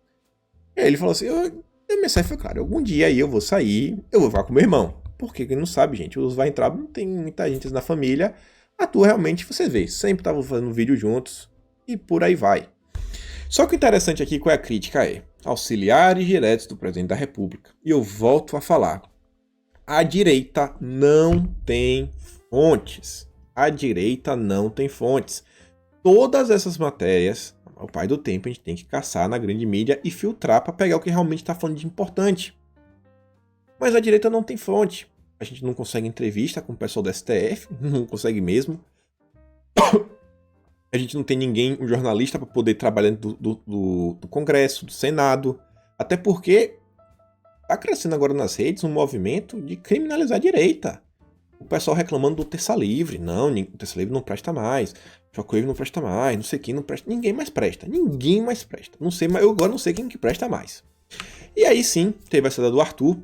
E aí ele falou assim, a mensagem foi clara, algum dia aí eu vou sair, eu vou ficar com meu irmão. Por que? Quem não sabe, gente, os Weintraub não tem muita gente na família, Arthur realmente, você vê, sempre estavam fazendo vídeo juntos e por aí vai. Só que o interessante aqui, qual é a crítica é? Auxiliares diretos do presidente da República. E eu volto a falar. A direita não tem fontes. A direita não tem fontes. Todas essas matérias, ao pai do tempo, a gente tem que caçar na grande mídia e filtrar para pegar o que realmente está falando de importante. Mas a direita não tem fonte. A gente não consegue entrevista com o pessoal do STF, não consegue mesmo. A gente não tem ninguém, um jornalista, para poder trabalhar do Congresso, do Senado. Até porque está crescendo agora nas redes um movimento de criminalizar a direita. O pessoal reclamando do terça livre. Não, o terça livre não presta mais. Shockwave não presta mais. Não sei quem não presta. Ninguém mais presta. Ninguém mais presta. Não sei, mas eu agora não sei quem que presta mais. E aí sim, teve essa do Arthur.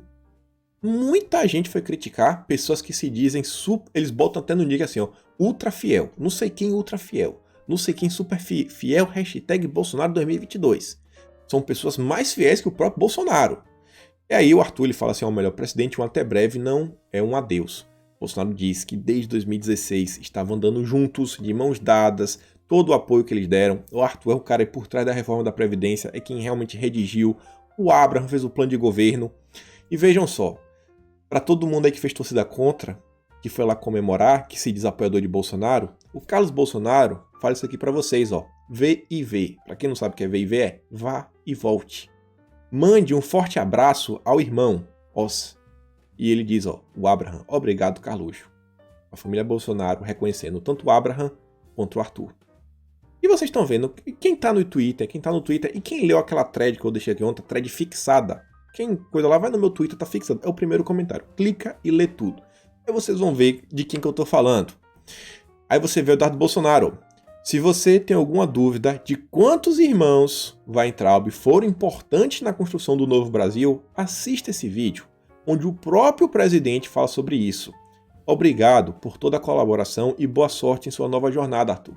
Muita gente foi criticar pessoas que se dizem super... Eles botam até no nick assim, ó. Ultra fiel. Não sei quem ultra fiel. Não sei quem super fiel. Hashtag Bolsonaro 2022. São pessoas mais fiéis que o próprio Bolsonaro. E aí o Arthur ele fala assim, ó, o melhor presidente, um até breve não é um adeus. Bolsonaro diz que desde 2016 estavam andando juntos, de mãos dadas, todo o apoio que eles deram. O Arthur é o cara aí por trás da reforma da Previdência, é quem realmente redigiu. O Abraham fez o plano de governo. E vejam só, para todo mundo aí que fez torcida contra, que foi lá comemorar, que se diz apoiador de Bolsonaro, o Carlos Bolsonaro fala isso aqui para vocês, ó. V e V. Para quem não sabe o que é V e V é, vá e volte. Mande um forte abraço ao irmão, Os. E ele diz, ó, o Abraham, obrigado, Carluxo. A família Bolsonaro reconhecendo tanto o Abraham quanto o Arthur. E vocês estão vendo, quem tá no Twitter e quem leu aquela thread que eu deixei aqui ontem, thread fixada, quem coisa lá, vai no meu Twitter, tá fixado, é o primeiro comentário. Clica e lê tudo. Aí vocês vão ver de quem que eu tô falando. Aí você vê o Eduardo Bolsonaro. Se você tem alguma dúvida de quantos irmãos Weintraub foram importantes na construção do novo Brasil, assista esse vídeo, onde o próprio presidente fala sobre isso. Obrigado por toda a colaboração e boa sorte em sua nova jornada, Arthur.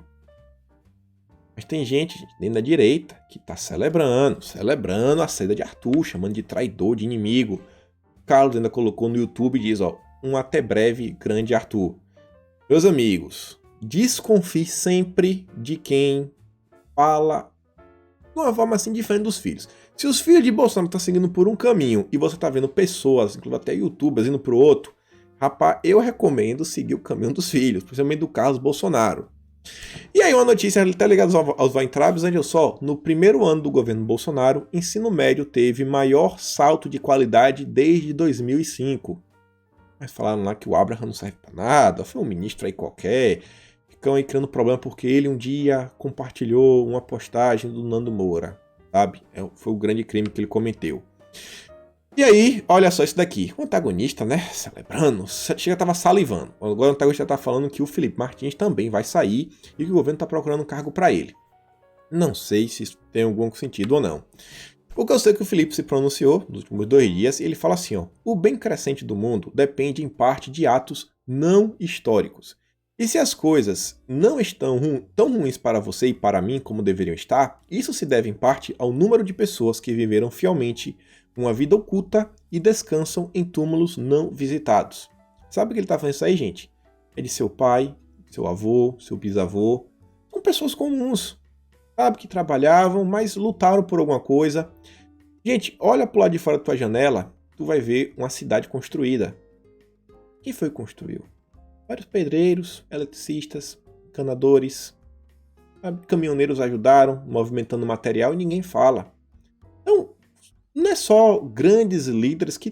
Mas tem gente dentro da direita que está celebrando a saída de Arthur, chamando de traidor, de inimigo. O Carlos ainda colocou no YouTube e diz, ó, um até breve grande Arthur. Meus amigos, desconfie sempre de quem fala de uma forma assim diferente dos filhos. Se os filhos de Bolsonaro estão seguindo por um caminho e você está vendo pessoas, inclusive até youtubers, indo para o outro, rapaz, eu recomendo seguir o caminho dos filhos, principalmente do Carlos Bolsonaro. E aí uma notícia até ligada aos Weintraubs, onde só, no primeiro ano do governo Bolsonaro, ensino médio teve maior salto de qualidade desde 2005. Mas falaram lá que o Abraham não serve para nada, foi um ministro aí qualquer, ficam aí criando problema porque ele um dia compartilhou uma postagem do Nando Moura, sabe? Foi o grande crime que ele cometeu. E aí, olha só isso daqui. O antagonista, né, celebrando, chega, tava salivando. Agora o antagonista tá falando que o Felipe Martins também vai sair e que o governo tá procurando um cargo para ele. Não sei se isso tem algum sentido ou não. O que eu sei é que o Felipe se pronunciou nos últimos 2 dias e ele fala assim, ó, o bem crescente do mundo depende em parte de atos não históricos. E se as coisas não estão tão ruins para você e para mim como deveriam estar, isso se deve em parte ao número de pessoas que viveram fielmente uma vida oculta e descansam em túmulos não visitados. Sabe o que ele está fazendo isso aí, gente? É de seu pai, seu avô, seu bisavô. São pessoas comuns, sabe? Que trabalhavam, mas lutaram por alguma coisa. Gente, olha pro lado de fora da tua janela, tu vai ver uma cidade construída. Quem foi que construiu? Vários pedreiros, eletricistas, encanadores, sabe? Caminhoneiros ajudaram, movimentando material e ninguém fala. Então, não é só grandes líderes que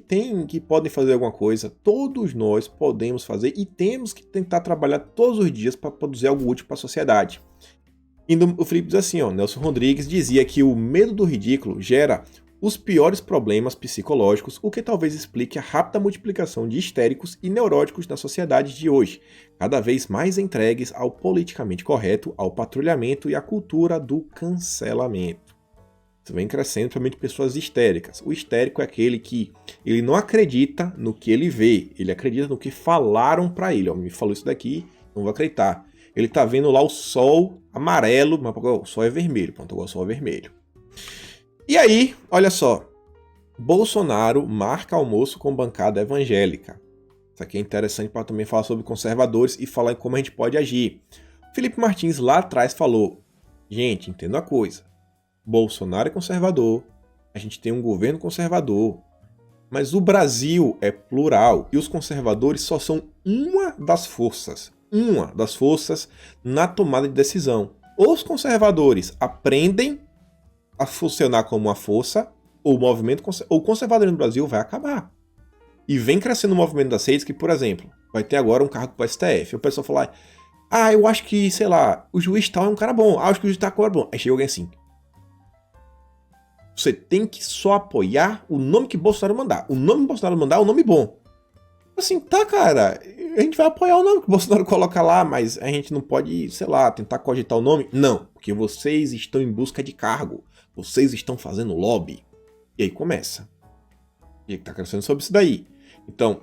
podem fazer alguma coisa. Todos nós podemos fazer e temos que tentar trabalhar todos os dias para produzir algo útil para a sociedade. E o Felipe diz assim, ó, Nelson Rodrigues dizia que o medo do ridículo gera os piores problemas psicológicos, o que talvez explique a rápida multiplicação de histéricos e neuróticos na sociedade de hoje, cada vez mais entregues ao politicamente correto, ao patrulhamento e à cultura do cancelamento. Isso vem crescendo, principalmente pessoas histéricas. O histérico é aquele que ele não acredita no que ele vê, ele acredita no que falaram para ele. Ó, me falou isso daqui, não vou acreditar. Ele tá vendo lá o sol amarelo, mas o sol é vermelho. Pronto, agora o sol é vermelho. E aí, olha só. Bolsonaro marca almoço com bancada evangélica. Isso aqui é interessante para também falar sobre conservadores e falar em como a gente pode agir. Felipe Martins lá atrás falou, gente, entenda uma coisa, Bolsonaro é conservador, a gente tem um governo conservador, mas o Brasil é plural e os conservadores só são uma das forças na tomada de decisão. Ou os conservadores aprendem a funcionar como uma força, ou o conservadorismo no Brasil vai acabar. E vem crescendo o movimento das redes que, por exemplo, vai ter agora um cargo para o STF. O pessoal fala, eu acho que, sei lá, o juiz tal é um cara bom. Acho que o juiz tal é um cara bom. Aí chega alguém assim, você tem que só apoiar o nome que Bolsonaro mandar. O nome que Bolsonaro mandar é um nome bom. Assim, tá, cara, a gente vai apoiar o nome que o Bolsonaro coloca lá, mas a gente não pode, sei lá, tentar cogitar o nome. Não, porque vocês estão em busca de cargo. Vocês estão fazendo lobby. E aí começa. E aí tá crescendo sobre isso daí. Então,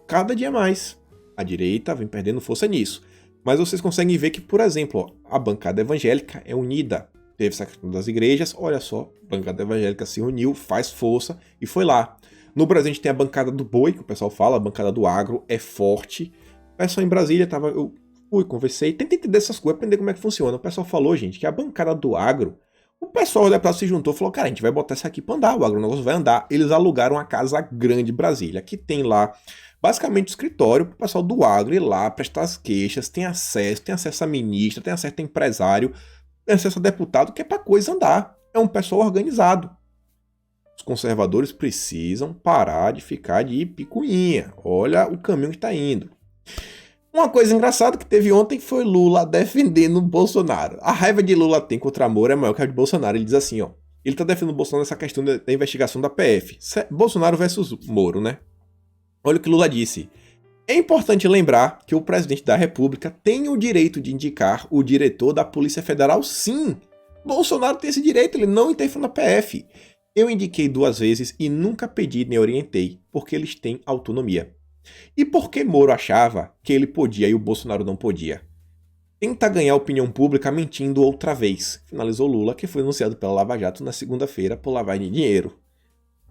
cada dia mais, a direita vem perdendo força nisso. Mas vocês conseguem ver que, por exemplo, a bancada evangélica é unida. Teve essa questão das igrejas, olha só, a bancada evangélica se uniu, faz força e foi lá. No Brasil a gente tem a bancada do boi, que o pessoal fala, a bancada do agro é forte. O pessoal em Brasília eu fui, conversei, tentei entender essas coisas, aprender como é que funciona. O pessoal falou, gente, que a bancada do agro, o pessoal da praça se juntou e falou, cara, a gente vai botar isso aqui pra andar, o agronegócio vai andar. Eles alugaram a Casa Grande Brasília, que tem lá basicamente o escritório pro pessoal do agro ir lá, prestar as queixas, tem acesso a ministra, tem acesso a empresário, tem acesso a deputado, que é pra coisa andar. É um pessoal organizado. Os conservadores precisam parar de ficar de picuinha. Olha o caminho que está indo. Uma coisa engraçada que teve ontem foi Lula defendendo Bolsonaro. A raiva de Lula tem contra Moro é maior que a de Bolsonaro. Ele diz assim, ó. Ele está defendendo Bolsonaro nessa questão da investigação da PF. Bolsonaro versus Moro, né? Olha o que Lula disse. É importante lembrar que o presidente da República tem o direito de indicar o diretor da Polícia Federal, sim. Bolsonaro tem esse direito, ele não interfere na PF. Eu indiquei 2 vezes e nunca pedi nem orientei, porque eles têm autonomia. E por que Moro achava que ele podia e o Bolsonaro não podia? Tenta ganhar opinião pública mentindo outra vez, finalizou Lula, que foi anunciado pela Lava Jato na segunda-feira por lavagem de dinheiro.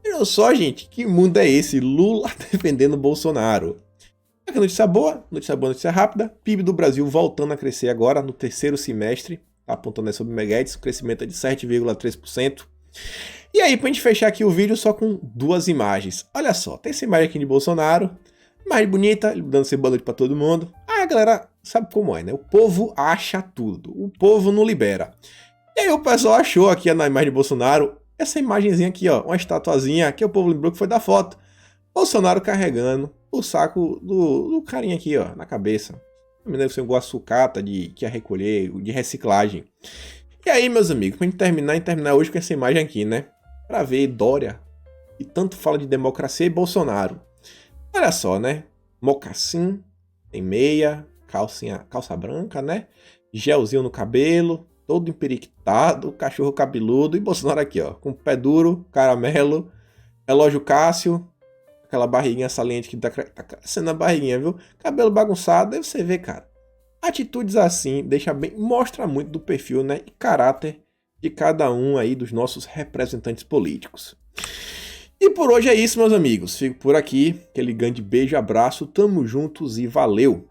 Olha só, gente, que mundo é esse? Lula defendendo Bolsonaro. Aqui notícia boa, notícia rápida. PIB do Brasil voltando a crescer agora no 3º semestre. Tá apontando aí sobre o Meguedes, o crescimento é de 7,3%. E aí, pra gente fechar aqui o vídeo só com 2 imagens. Olha só, tem essa imagem aqui de Bolsonaro, mais bonita, ele dando cebola pra todo mundo. Aí a galera sabe como é, né? O povo acha tudo, o povo não libera. E aí o pessoal achou aqui na imagem de Bolsonaro, essa imagenzinha aqui, ó, uma estatuazinha, que o povo lembrou que foi da foto. Bolsonaro carregando o saco do carinha aqui, ó, na cabeça. Deve ser um sucata que ia recolher, de reciclagem. E aí, meus amigos, pra gente terminar hoje com essa imagem aqui, né? Pra ver Dória, que tanto fala de democracia, e Bolsonaro. Olha só, né? Mocassim, tem meia, calça branca, né? Gelzinho no cabelo, todo emperiquitado, cachorro cabeludo. E Bolsonaro aqui, ó, com pé duro, caramelo, relógio Cássio, aquela barriguinha saliente que tá crescendo a barriguinha, viu? Cabelo bagunçado, aí você vê, cara. Atitudes assim mostra muito do perfil, né, e caráter de cada um aí dos nossos representantes políticos. E por hoje é isso, meus amigos. Fico por aqui. Aquele grande beijo, abraço, tamo juntos e valeu!